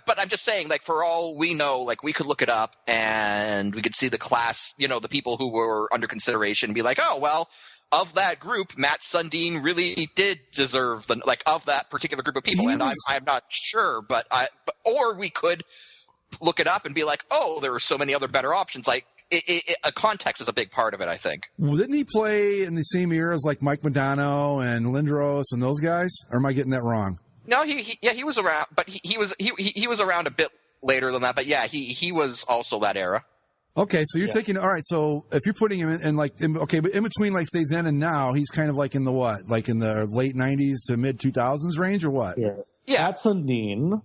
But I'm just saying, like, for all we know, like, we could look it up and we could see the class, the people who were under consideration and be like, oh, well, of that group, Matt Sundin really did deserve of that particular group of people. I'm not sure, or we could look it up and be like, oh, there are so many other better options. Like, a context is a big part of it, I think. Well, didn't he play in the same era as like Mike Modano and Lindros and those guys? Or am I getting that wrong? No, he was around, but he was around a bit later than that. But yeah, he was also that era. Okay, so you're taking all right. So if you're putting him but in between, like, say then and now, he's kind of like in the what, like in the late '90s to mid 2000s range, or what? Yeah, Matt Sundin.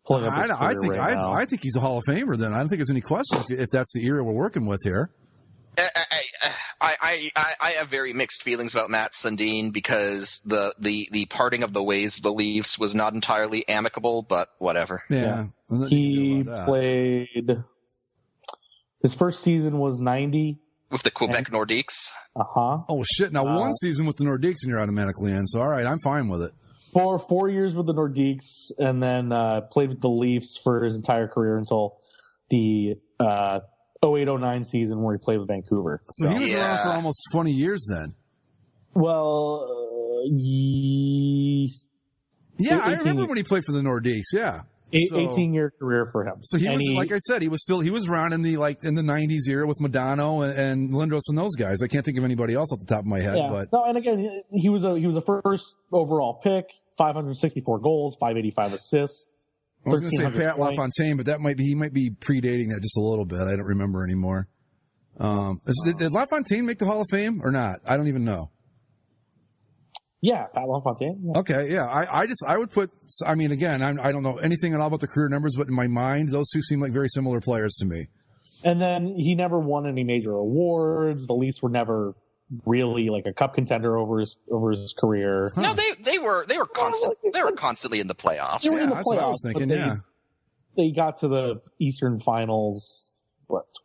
I think he's a Hall of Famer. Then I don't think there's any question if that's the era we're working with here. I have very mixed feelings about Matt Sundin because the parting of the ways of the Leafs was not entirely amicable, but whatever. Yeah. He played his first season was 90 with the Quebec Nordiques. Oh shit! Now one season with the Nordiques and you're automatically in. So all right, I'm fine with it. For 4 years with the Nordiques, and then played with the Leafs for his entire career until the 08-09 season where he played with Vancouver. So he was around for almost 20 years then. Well, I remember when he played for the Nordiques. Yeah, 18-year career for him. So he was, like I said, he was around in the 90s era with Modano and Lindros and those guys. I can't think of anybody else off the top of my head. Yeah. But no, and again, he was a first overall pick, 564 goals, 585 assists. I was going to say Pat LaFontaine, but he might be predating that just a little bit. I don't remember anymore. Did LaFontaine make the Hall of Fame or not? I don't even know. Yeah, Pat LaFontaine. Yeah. Okay, yeah. I would put. I mean, again, I don't know anything at all about the career numbers, but in my mind, those two seem like very similar players to me. And then he never won any major awards. The Leafs were never really like a cup contender over his career. No, they were constantly in the playoffs. They were in the that's what I was thinking. They got to the Eastern Finals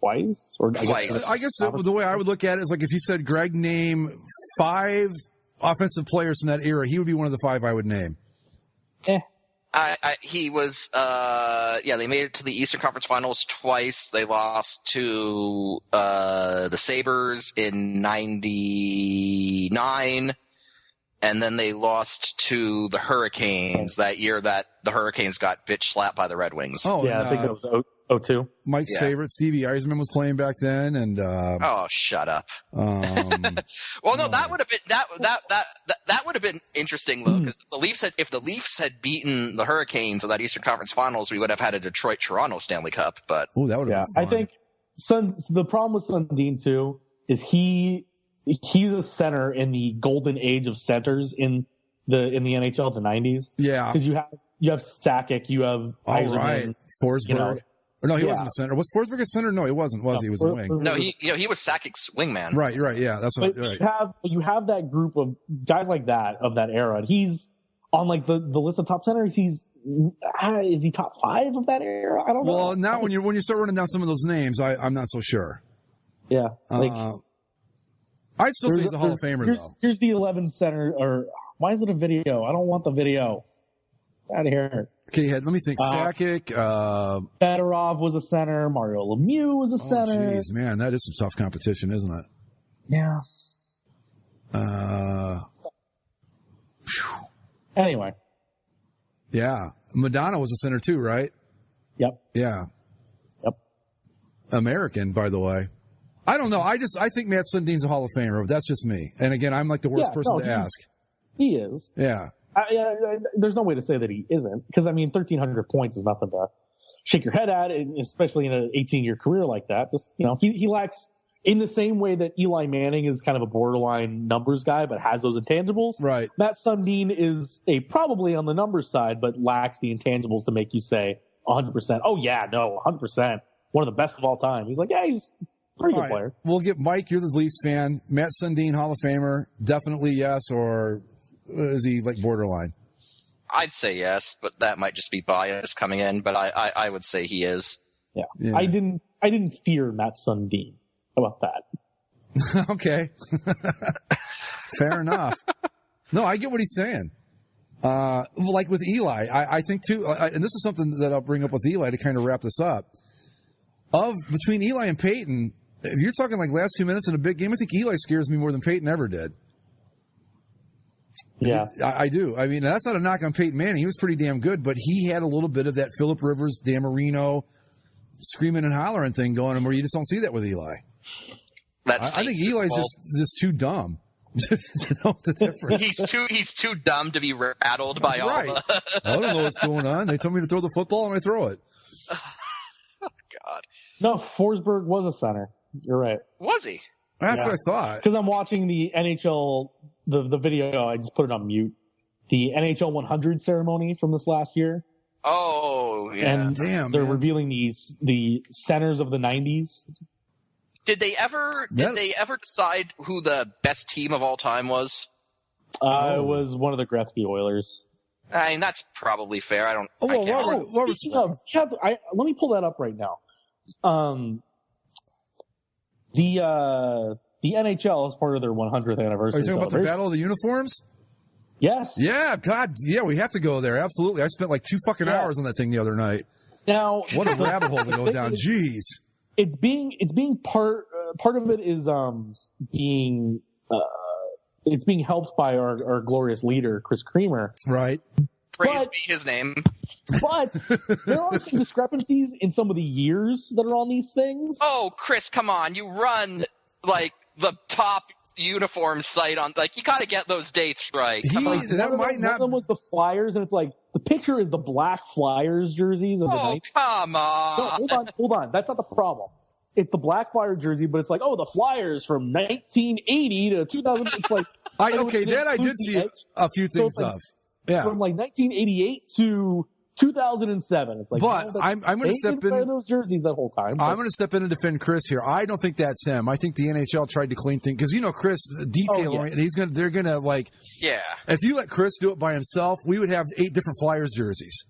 twice or twice. I guess the way I would look at it is like if you said Greg name 5 offensive players from that era, he would be one of the 5 I would name. He was, they made it to the Eastern Conference Finals twice. They lost to the Sabres in 99, and then they lost to the Hurricanes that year that the Hurricanes got bitch slapped by the Red Wings. Oh, yeah, I think that was 02. Mike's favorite, Stevie Eisman, was playing back then, and oh, shut up. Well, no, that would have been that would have been interesting though, because if the Leafs had beaten the Hurricanes in that Eastern Conference Finals, we would have had a Detroit-Toronto Stanley Cup. But that would have been fun. I think the problem with Sundin too is he's a center in the golden age of centers in the NHL, the 90s. Yeah, because you have Sakic, you have right, Forsberg. Or no, he wasn't a center. Was Forsberg a center? No, he wasn't. He was a wing. No, he was Sakic's wingman. Right. Yeah, that's what. Right. You have that group of guys like that of that era. And he's on like the list of top centers. Is he top 5 of that era? I don't know. Well, now when you start running down some of those names, I'm not so sure. Yeah, I'd still say he's a Hall of Famer though. Here's the 11 center. Or why is it a video? I don't want the video. Out of here. Okay, let me think. Sakic. Fedorov was a center. Mario Lemieux was a center. Jeez, man, that is some tough competition, isn't it? Yeah. Anyway. Yeah. Madonna was a center too, right? Yep. Yeah. Yep. American, by the way. I don't know. I think Matt Sundin's a Hall of Famer, but that's just me. And again, I'm like the worst person to ask. He is. Yeah. There's no way to say that he isn't, because 1,300 points is nothing to shake your head at, especially in an 18-year career like that. He lacks, in the same way that Eli Manning is kind of a borderline numbers guy, but has those intangibles. Right. Matt Sundin is probably on the numbers side, but lacks the intangibles to make you say 100%. Oh yeah, no, 100%. One of the best of all time. He's like, yeah, he's a pretty good player. We'll get Mike. You're the Leafs fan. Matt Sundin, Hall of Famer, definitely yes, or is he like borderline? I'd say yes, but that might just be bias coming in. But I would say he is. Yeah. I didn't fear Matt Sundin. How about that? Okay. Fair enough. No, I get what he's saying. Like with Eli, I think too, and this is something that I'll bring up with Eli to kind of wrap this up. Between Eli and Peyton, if you're talking like last 2 minutes in a big game, I think Eli scares me more than Peyton ever did. Yeah, I do. I mean, that's not a knock on Peyton Manning. He was pretty damn good, but he had a little bit of that Phillip Rivers, Dan Marino, screaming and hollering thing going on where you just don't see that with Eli. I think Eli's just too dumb. To know the difference. He's too dumb to be rattled by all the... I don't know what's going on. They told me to throw the football and I throw it. Oh, God. No, Forsberg was a center. You're right. Was he? That's what I thought. Because I'm watching the NHL, the video, I just put it on mute. The NHL 100 ceremony from this last year. Oh, yeah. And they're revealing the centers of the 90s. Did they ever decide who the best team of all time was? It was one of the Gretzky Oilers. I mean, that's probably fair. I don't. Let me pull that up right now. The NHL is part of their 100th anniversary. Are you talking about the Battle of the Uniforms? Yes. Yeah, God, yeah, we have to go there. Absolutely. I spent like 2 fucking hours on that thing the other night. Now, what a rabbit hole to go down. Jeez. It's being part of it is being helped by our glorious leader Chris Creamer. Right. Praise be his name. But there are some discrepancies in some of the years that are on these things. Oh, Chris, come on. You run like the top uniform site on, like, you got to get those dates right. One of them was the Flyers, and it's like the picture is the black Flyers jerseys of the night. Come on. No, hold on. That's not the problem. It's the black Flyer jersey, but it's like, the Flyers from 1980 to 2000. It's like I did see a few things of. Yeah. From like 1988 to 2007. It's like, but I'm going to step in those jerseys that whole time. I'm going to step in and defend Chris here. I don't think that's him. I think the NHL tried to clean things because Chris they're going to like. Yeah. If you let Chris do it by himself, we would have 8 different Flyers jerseys.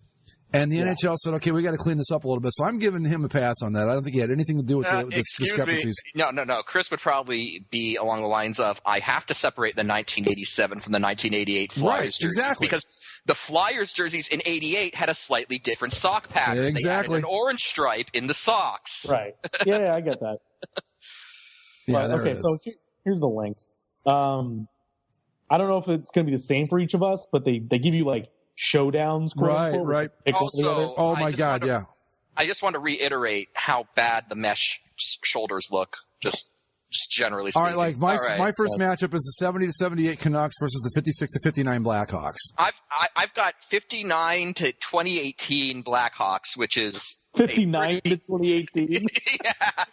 And the NHL said, okay, we got to clean this up a little bit. So I'm giving him a pass on that. I don't think he had anything to do with the discrepancies. No. Chris would probably be along the lines of, I have to separate the 1987 from the 1988 Flyers jerseys. Exactly. Because the Flyers jerseys in 88 had a slightly different sock pattern. Yeah, exactly. They had an orange stripe in the socks. Right. Yeah, I get that. So here's the link. I don't know if it's going to be the same for each of us, but they give you like showdowns. Right. Also, my God, yeah. I just want to reiterate how bad the mesh shoulders look. Just generally speaking. All right, my first matchup is the 70-78 Canucks versus the 56-59 Blackhawks. I've got 59 to 2018 Blackhawks, which is 59 to 2018. Yeah,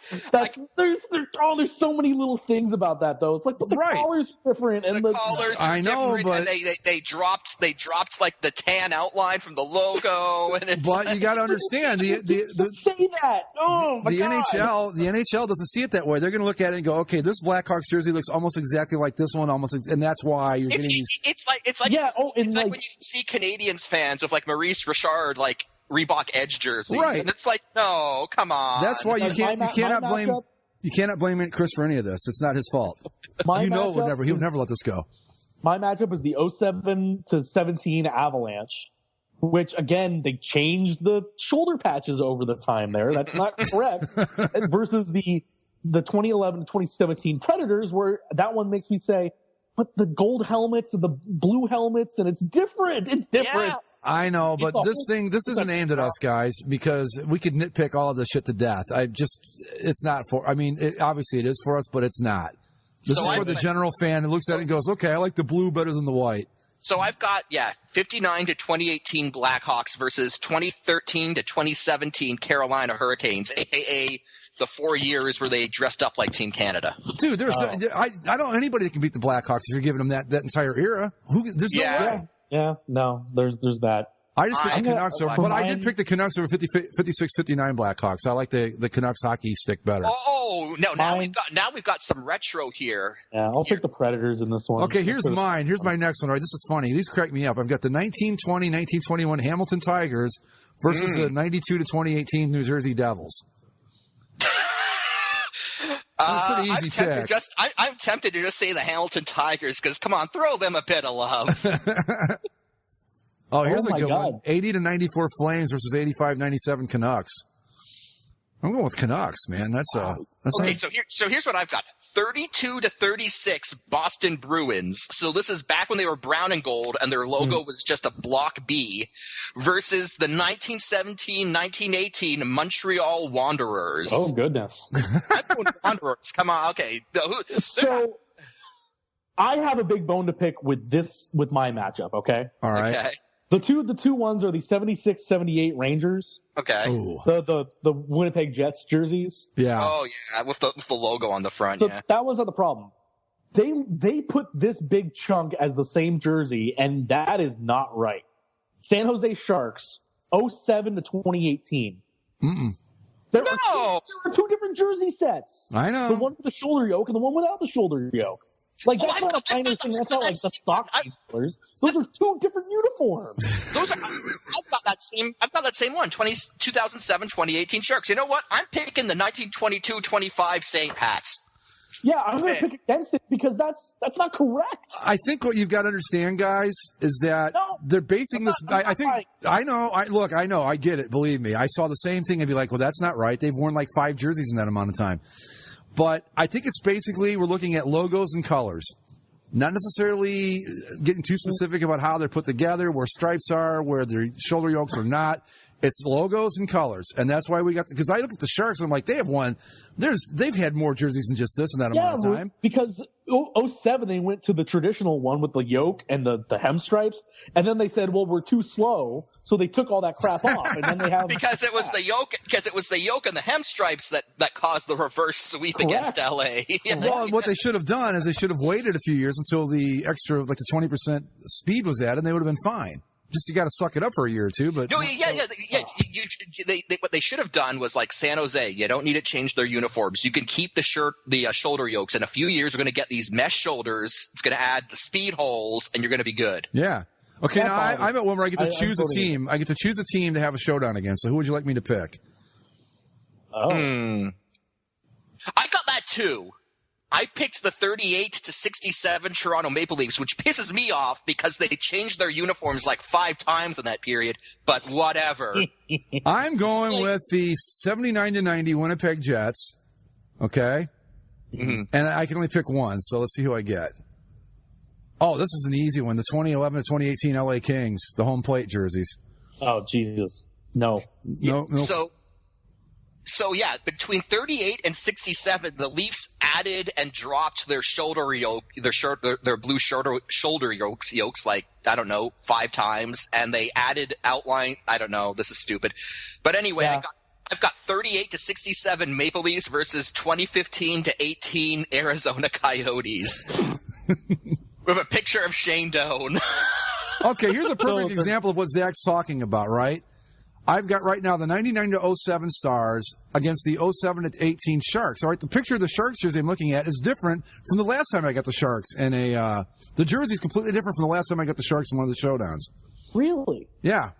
there's so many little things about that though. It's like the collars are different and the collars are different, but and they dropped like the tan outline from the logo. And but you got to understand say that. Oh my God. The NHL doesn't see it that way. They're going to look at it and go, okay, this Blackhawks jersey looks almost exactly like this one, and that's why you're getting these. It's like when you see Canadians fans with like Maurice Richard like Reebok Edge jersey, right? And it's like, no, come on. That's why you cannot blame Chris for any of this. It's not his fault. He would never let this go. My matchup is the 07-17 Avalanche, which again they changed the shoulder patches over the time there. That's not correct. Versus the 2011-2017 Predators, where that one makes me say, but the gold helmets and the blue helmets, and it's different. It's different. Yeah. I know, but this isn't aimed at us guys because we could nitpick all of this shit to death. It's not for, obviously it is for us, but it's not. This is for the general fan who looks at it and goes, okay, I like the blue better than the white. So I've got, 59 to 2018 Blackhawks versus 2013 to 2017 Carolina Hurricanes, a.k.a. the 4 years where they dressed up like Team Canada. Dude, I don't know anybody that can beat the Blackhawks if you're giving them that entire era. There's no way. Yeah, no, there's that. I just picked the Canucks over, but I did pick the Canucks over 56-59 Blackhawks. I like the Canucks hockey stick better. Oh no! Now we've got some retro here. Yeah, I'll pick the Predators in this one. Okay, here's mine. Here's my next one. All right, this is funny. These crack me up. I've got the 1920-1921 Hamilton Tigers versus the 92-2018 New Jersey Devils. Pretty easy pick. I'm tempted to just say the Hamilton Tigers because, come on, throw them a bit of love. Oh, here's a good God. one. 80-94 Flames versus 85-97 Canucks. I'm going with Canucks, man. That's okay. So here's what I've got: 32-36 Boston Bruins. So this is back when they were brown and gold, and their logo was just a block B, versus the 1917-1918 Montreal Wanderers. Oh goodness! I'm going Wanderers. Come on, okay. So I have a big bone to pick with my matchup. Okay. all right. Okay. The two ones are the 76-78 Rangers. Okay. Ooh. The Winnipeg Jets jerseys. Yeah. Oh yeah, with the logo on the front. So yeah. that was not the problem. They put this big chunk as the same jersey, and that is not right. San Jose Sharks, 07 to 2018. There are two different jersey sets. I know. The one with the shoulder yoke and the one without the shoulder yoke. Like that's not a minor thing. That's not like the stock colors. Those are two different uniforms. I've got that same one. 2007-2018 Sharks. You know what? I'm picking the 1922-25 St. Pat's. Yeah, I'm going to pick against it because that's not correct. I think what you've got to understand, guys, is that they're basing this. I know. I get it. Believe me. I saw the same thing and be like, well, that's not right. They've worn like 5 jerseys in that amount of time. But I think it's basically we're looking at logos and colors, not necessarily getting too specific about how they're put together, where stripes are, where their shoulder yokes are not. It's logos and colors, and that's why we got. Because I look at the Sharks, and I'm like, they have won. They've had more jerseys than just this in that amount of time. Because 07 they went to the traditional one with the yoke and the hem stripes, and then they said, well, we're too slow, so they took all that crap off, and then they have because it was the yoke and the hem stripes that caused the reverse sweep against LA. Well, what they should have done is they should have waited a few years until the extra, like the 20% speed was added, and they would have been fine. Just you got to suck it up for a year or two, but what they should have done was like San Jose. You don't need to change their uniforms. You can keep the shoulder yokes. In a few years, we're going to get these mesh shoulders. It's going to add the speed holes, and you're going to be good. Yeah. Okay. Now I'm at one where I get to choose a team. I get to choose a team to have a showdown against. So who would you like me to pick? I got that too. I picked the 38-67 Toronto Maple Leafs, which pisses me off because they changed their uniforms like 5 times in that period, but whatever. I'm going with the 79-90 Winnipeg Jets, okay? Mm-hmm. And I can only pick one, so let's see who I get. Oh, this is an easy one, the 2011-2018 LA Kings, the home plate jerseys. Oh, Jesus. No. So yeah, between 38 and 67, the Leafs added and dropped their shoulder yoke, their blue shoulder yokes like, I don't know, 5 times, and they added outline. I don't know, this is stupid, but anyway, yeah. I've got 38-67 Maple Leafs versus 2015-18 Arizona Coyotes with a picture of Shane Doan. Okay, here's a perfect example of what Zach's talking about, right? I've got right now the 99-07 Stars against the 07-18 Sharks. All right, the picture of the Sharks jersey I'm looking at is different from the last time I got the Sharks. And the jersey's completely different from the last time I got the Sharks in one of the showdowns. Really? Yeah.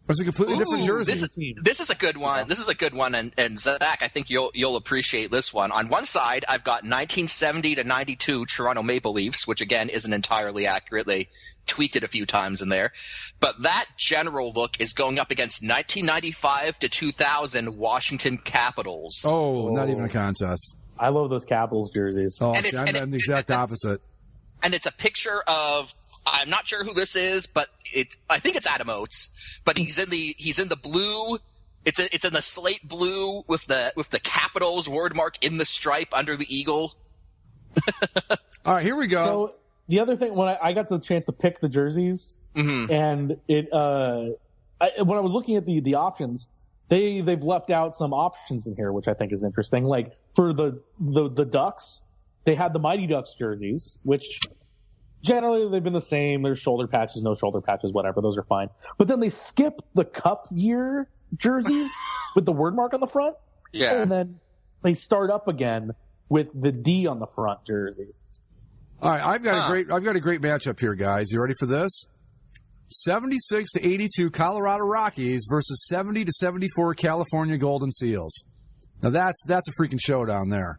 It's a completely different jersey. This is a good one. This is a good one, and Zach, I think you'll appreciate this one. On one side, I've got 1970-92 Toronto Maple Leafs, which again isn't entirely accurate. They tweaked it a few times in there, but that general look is going up against 1995-2000 Washington Capitals. Oh, not even a contest. I love those Capitals jerseys. Oh, I'm the exact opposite. And it's a picture of. I'm not sure who this is, but I think it's Adam Oates. But he's in the blue. It's in the slate blue with the Capitals word mark in the stripe under the eagle. All right, here we go. So the other thing, when I got the chance to pick the jerseys, and when I was looking at the options, they've left out some options in here, which I think is interesting. Like for the Ducks, they had the Mighty Ducks jerseys, which. Generally, they've been the same. There's shoulder patches, no shoulder patches, whatever. Those are fine. But then they skip the Cup year jerseys with the word mark on the front. Yeah. And then they start up again with the D on the front jerseys. All right, I've got a great matchup here, guys. You ready for this? 76-82 Colorado Rockies versus 70-74 California Golden Seals. Now that's a freaking showdown there.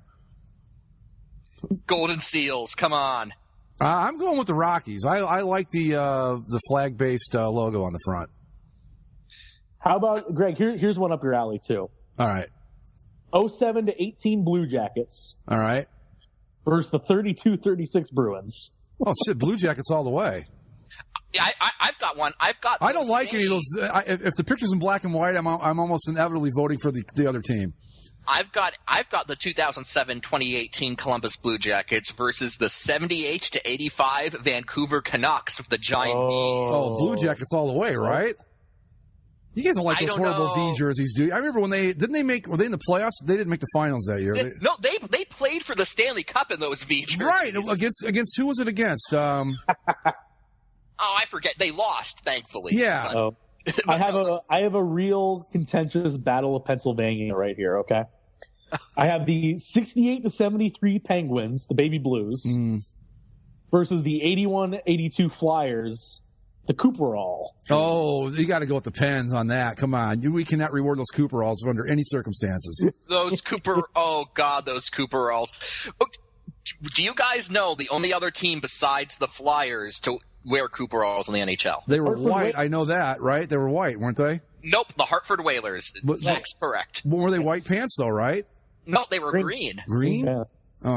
Golden Seals, come on. I'm going with the Rockies. I like the flag-based logo on the front. How about, Greg, here's one up your alley, too. All right. 07 to 18 Blue Jackets. All right. Versus the 32-36 Bruins. Oh, shit, Blue Jackets all the way. Yeah, I've got one. I don't like any of those. If the picture's in black and white, I'm almost inevitably voting for the other team. I've got the 2007-2018 Columbus Blue Jackets versus the 78 to 85 Vancouver Canucks with the giant V. Oh, Blue Jackets all the way, right? You guys don't like those horrible V jerseys, do you? I remember when were they in the playoffs? They didn't make the finals that year. They played for the Stanley Cup in those V jerseys. Right. Against who was it against? I forget. They lost, thankfully. Yeah. I have a real contentious Battle of Pennsylvania right here, okay? I have the 68 to 73 Penguins, the Baby Blues, versus the 81-82 Flyers, the Cooperall. Oh, you got to go with the Pens on that. Come on. We cannot reward those Cooperalls under any circumstances. Those Cooperalls. Do you guys know the only other team besides the Flyers to wear Cooperalls in the NHL? They were white. I know that, right? They were white, weren't they? Nope, the Hartford Whalers. Zach's correct. Were they white pants, though, right? No, they were green. Green? Oh,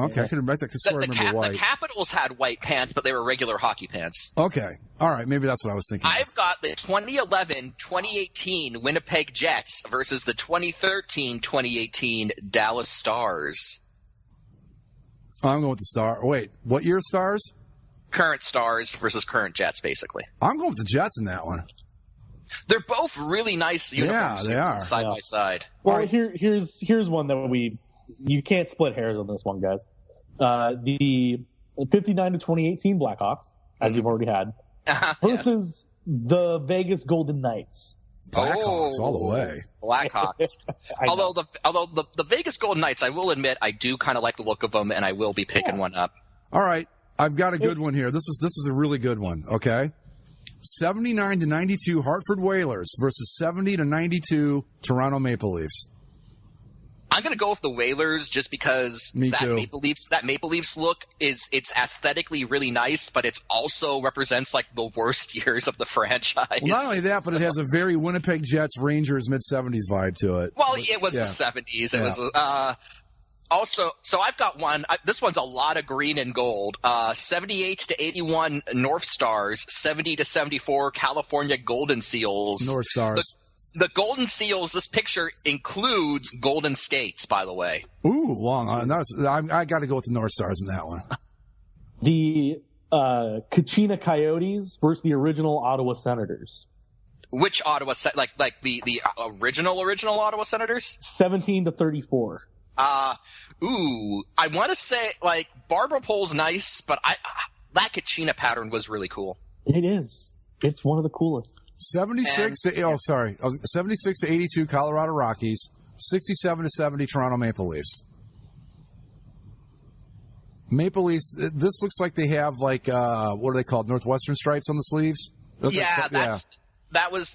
okay. Yeah. I could swear I remember white. The Capitals had white pants, but they were regular hockey pants. Okay. All right. Maybe that's what I was thinking. I've got the 2011-2018 Winnipeg Jets versus the 2013-2018 Dallas Stars. I'm going with the Star. Wait, what year Stars? Current Stars versus current Jets, basically. I'm going with the Jets in that one. They're both really nice uniforms. Yeah, they are. Side by side. Well, here's one that you can't split hairs on this one, guys. The 59 to 2018 Blackhawks, as you've already had, versus the Vegas Golden Knights. Blackhawks all the way. Blackhawks. although the Vegas Golden Knights, I will admit, I do kind of like the look of them, and I will be picking one up. All right, I've got a good one here. This is a really good one. Okay, 79 to 92 Hartford Whalers versus 70 to 92 Toronto Maple Leafs. I'm going to go with the Whalers just because that Maple Leafs look it's aesthetically really nice, but it's also represents like the worst years of the franchise. Well, not only that, but it has a very Winnipeg Jets Rangers mid-70s vibe to it. Well, it was the 70s. It was also, so I've got one. This one's a lot of green and gold. 78 to 81 North Stars, 70 to 74 California Golden Seals. North Stars. The Golden Seals, this picture includes golden skates, by the way. Ooh, long. I got to go with the North Stars in that one. The Kachina Coyotes versus the original Ottawa Senators. Which Ottawa like the original Ottawa Senators? 17 to 34. I want to say like Barbara Pole's nice, but that Kachina pattern was really cool. It is. It's one of the coolest. 76 to 82 Colorado Rockies, 67 to 70 Toronto Maple Leafs. Maple Leafs, this looks like they have like what are they called? Northwestern stripes on the sleeves? That was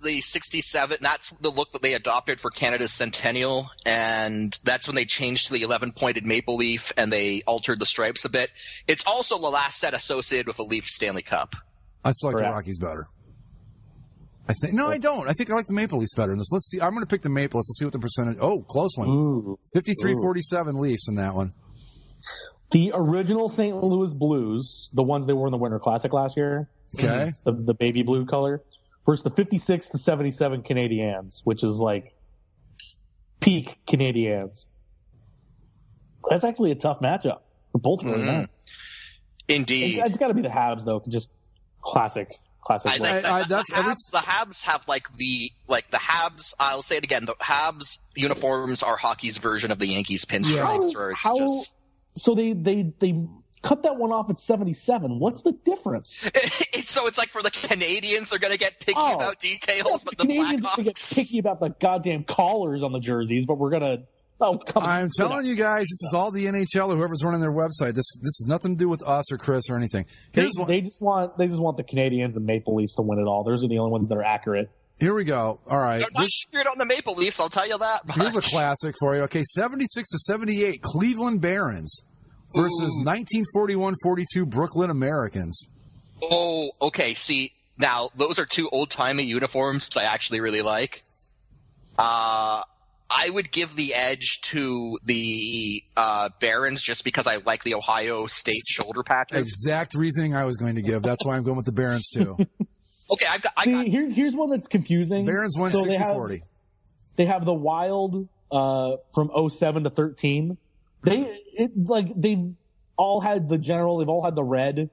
the 67. That's the look that they adopted for Canada's Centennial, and that's when they changed to the 11-pointed maple leaf and they altered the stripes a bit. It's also the last set associated with a Leaf Stanley Cup. I still like the Rockies better. I don't. I think I like the Maple Leafs better in this. Let's see. I'm going to pick the Maple Leafs. Let's see what the percentage. Oh, close one. 53-47 Leafs in that one. The original St. Louis Blues, the ones they wore in the Winter Classic last year. Okay. The baby blue color. Versus the 56 to 77 Canadiens, which is like peak Canadiens. That's actually a tough matchup. They're both really nice. Indeed. It's got to be the Habs, though. Just classic. The Habs have the Habs. I'll say it again. The Habs uniforms are hockey's version of the Yankees pinstripes. So they cut that one off at 77. What's the difference? It's like for the Canadians, they're going to get picky about details, but the Canadians Blackhawks are going to get picky about the goddamn collars on the jerseys, but we're going to. Oh, come on. I'm telling you guys, this is all the NHL or whoever's running their website. This has nothing to do with us or Chris or anything. They just want the Canadians and Maple Leafs to win it all. Those are the only ones that are accurate. Here we go. All right. They're not accurate on the Maple Leafs, I'll tell you that much. Here's a classic for you. Okay, 76 to 78 Cleveland Barons versus 1941-42 Brooklyn Americans. Oh, okay. See, now those are two old-timey uniforms I actually really like. I would give the edge to the Barons just because I like the Ohio State shoulder patches. Exact reasoning I was going to give. That's why I'm going with the Barons too. Okay, here's one that's confusing. Barons won 60-40. They have the Wild from 07 to 13. They've all had the red,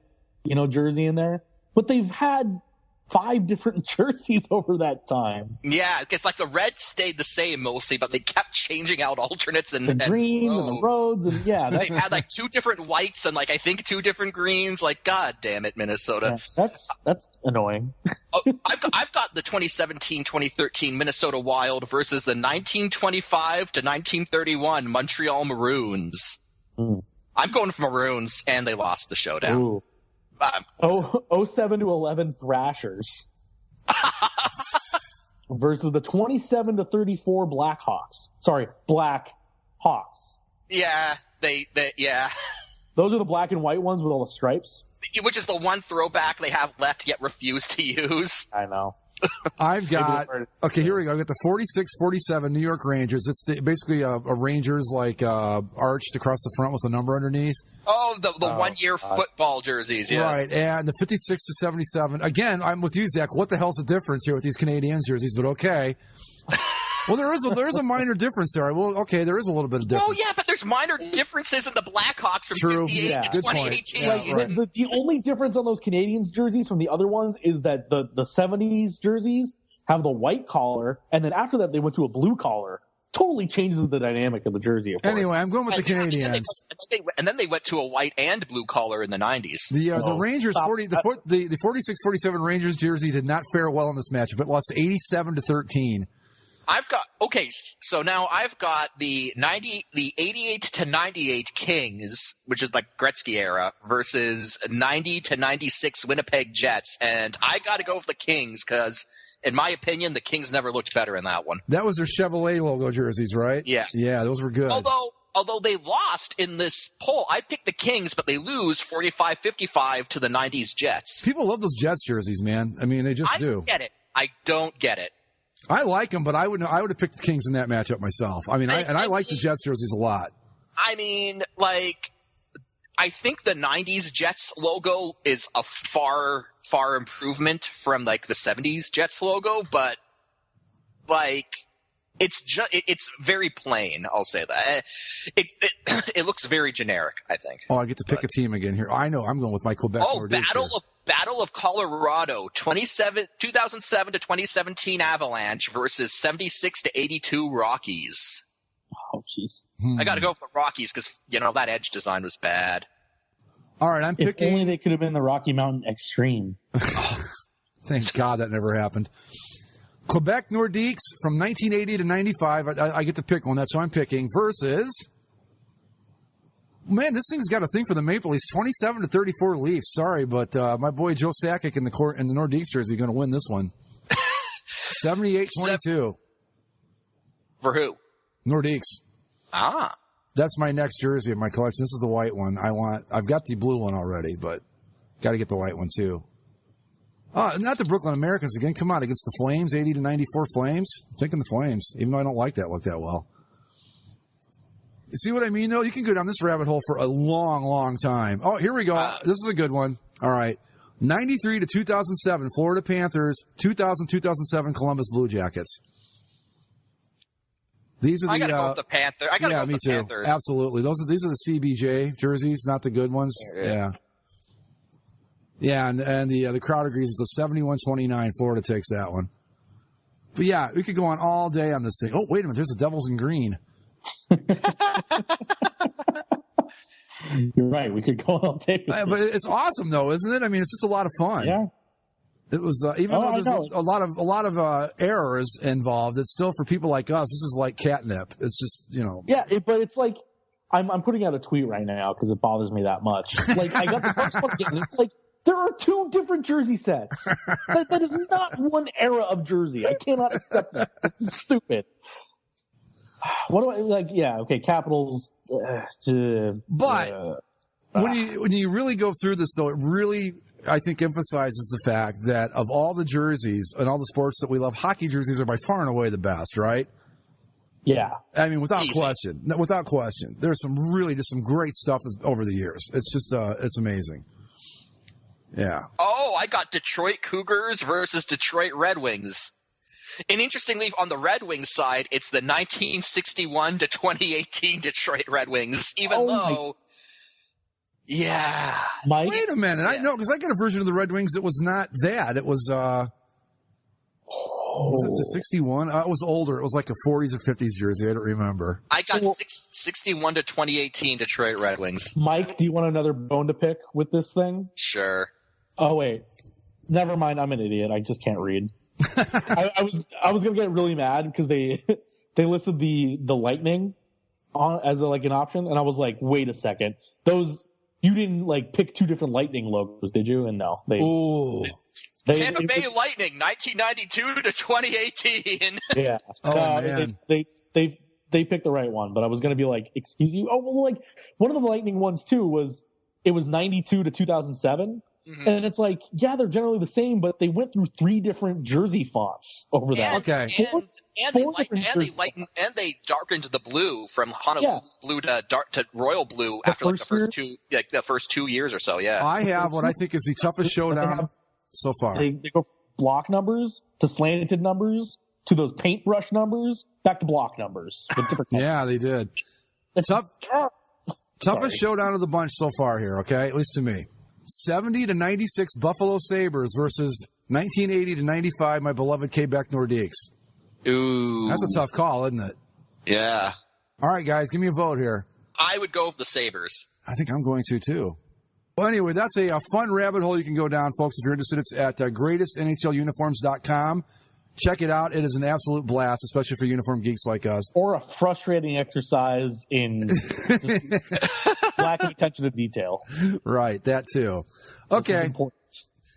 jersey in there, but they've had 5 different jerseys over that time. Yeah, because the red stayed the same mostly, but they kept changing out alternates and the green and the roads, and they had 2 different whites and I think 2 different greens. God damn it, Minnesota! Yeah, that's annoying. I've got the 2017-2013 Minnesota Wild versus the 1925 to 1931 Montreal Maroons. I'm going for Maroons, and they lost the showdown. Ooh. 07 to 11 Thrashers versus the 27 to 34 Blackhawks. Sorry, Black Hawks. Yeah, yeah. Those are the black and white ones with all the stripes. Which is the one throwback they have left yet refuse to use. I know. I've got okay. Here we go. I've got the 46-47 New York Rangers. It's basically a Rangers arched across the front with a number underneath. Oh, the 1 year football jerseys, yes. Right, and the 56-77. Again, I'm with you, Zach. What the hell's the difference here with these Canadiens jerseys? But okay. Well, there is a minor difference there. Well, okay, there is a little bit of difference. Well, yeah, but there's minor differences in the Blackhawks from 58 to 2018. Yeah, right. The only difference on those Canadiens jerseys from the other ones is that the 70s jerseys have the white collar, and then after that they went to a blue collar. Totally changes the dynamic of the jersey, of course. Anyway, I'm going with the Canadiens. And then they went to a white and blue collar in the 90s. The Rangers, the 46-47 Rangers jersey did not fare well in this matchup. It lost 87-13. So now I've got the 88 to 98 Kings, which is Gretzky era, versus 90 to 96 Winnipeg Jets, and I got to go with the Kings because, in my opinion, the Kings never looked better in that one. That was their Chevrolet logo jerseys, right? Yeah, those were good. Although they lost in this poll, I picked the Kings, but they lose 45-55 to the 90s Jets. People love those Jets jerseys, man. I mean, they just do. I don't get it. I like them, but I would have picked the Kings in that matchup myself. I mean, I like the Jets jerseys a lot. I mean, I think the 90s Jets logo is a far improvement from the 70s Jets logo, but it's very plain. I'll say that it looks very generic, I think. Oh, I get to pick a team again here. I know I'm going with my Quebec. Battle of Colorado, 2007 to 2017 Avalanche versus 76 to 82 Rockies. Oh, jeez. I got to go for the Rockies because that edge design was bad. All right, I'm picking. If only they could have been the Rocky Mountain Extreme. Thank God that never happened. Quebec Nordiques from 1980 to 95. I get to pick one. That's what I'm picking. Versus, man, this thing's got a thing for the Maple Leafs. 27 to 34 Leafs. Sorry, but my boy Joe Sakic in the Nordiques jersey is going to win this one. 78-22. For who? Nordiques. Ah. That's my next jersey in my collection. This is the white one. I've got the blue one already, but got to get the white one too. Not the Brooklyn Americans again. Come on, against the Flames, 80 to 94 Flames. I'm thinking the Flames, even though I don't like that look that well. You see what I mean, though? You can go down this rabbit hole for a long, long time. Oh, here we go. This is a good one. All right. 93 to 2007, Florida Panthers. 2000-2007, Columbus Blue Jackets. These are I gotta go with the Panthers. I gotta go with the Panthers. Absolutely. These are the CBJ jerseys, not the good ones. Yeah. Yeah, and the crowd agrees it's a 71-29. Florida takes that one. But yeah, we could go on all day on this thing. Oh, wait a minute. There's the Devils in green. You're right. We could go all day. But it's awesome, though, isn't it? I mean, it's just a lot of fun. Yeah. It was even though there's a lot of errors involved. It's still for people like us. This is like catnip. It's just Yeah, but it's like I'm putting out a tweet right now because it bothers me that much. Like I got the first one again. It's like there are 2 different jersey sets. That is not one era of jersey. I cannot accept that. This is stupid. What do I like? Yeah, okay. Capitals. But When you really go through this, though, it really, I think, emphasizes the fact that of all the jerseys and all the sports that we love, hockey jerseys are by far and away the best, right? Yeah. I mean, without question. There's some great stuff over the years. It's just, it's amazing. Yeah. Oh, I got Detroit Cougars versus Detroit Red Wings. And interestingly, on the Red Wings side, it's the 1961 to 2018 Detroit Red Wings, even though... Yeah. Mike? Wait a minute. Yeah. I know, because I got a version of the Red Wings that was not that. It was, was it the 61? It was older. It was like a 40s or 50s jersey. I don't remember. I got 61 to 2018 Detroit Red Wings. Mike, do you want another bone to pick with this thing? Sure. Oh, wait. Never mind. I'm an idiot. I just can't read. I was going to get really mad because they listed the Lightning on as an option. And I was like, wait a second. You didn't pick two different Lightning logos, did you? And no, Tampa Bay Lightning, 1992 to 2018. Yeah. Man. They picked the right one, but I was going to be like, excuse you. Oh, well, one of the Lightning ones too was 92 to 2007. Mm-hmm. And it's like, yeah, they're generally the same, but they went through three different jersey fonts over that. Okay. And they darkened the blue from Honolulu blue to royal blue after the first 2 years or so. Yeah. I have what I think is the toughest showdown so far. They go block numbers to slanted numbers to those paintbrush numbers back to block numbers. Yeah, they did. Toughest showdown of the bunch so far here. Okay, at least to me. 70 to 96 Buffalo Sabres versus 1980 to 95 my beloved Quebec Nordiques. Ooh. That's a tough call, isn't it? Yeah. All right, guys, give me a vote here. I would go with the Sabres. I think I'm going to, too. Well, anyway, that's a fun rabbit hole you can go down, folks. If you're interested, it's at greatestnhluniforms.com. Check it out. It is an absolute blast, especially for uniform geeks like us. Or a frustrating exercise in lack of attention to detail. Right, that too. Okay.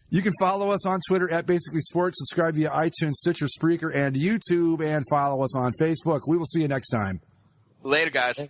You can follow us on Twitter at Basically Sports. Subscribe via iTunes, Stitcher, Spreaker, and YouTube, and follow us on Facebook. We will see you next time. Later, guys.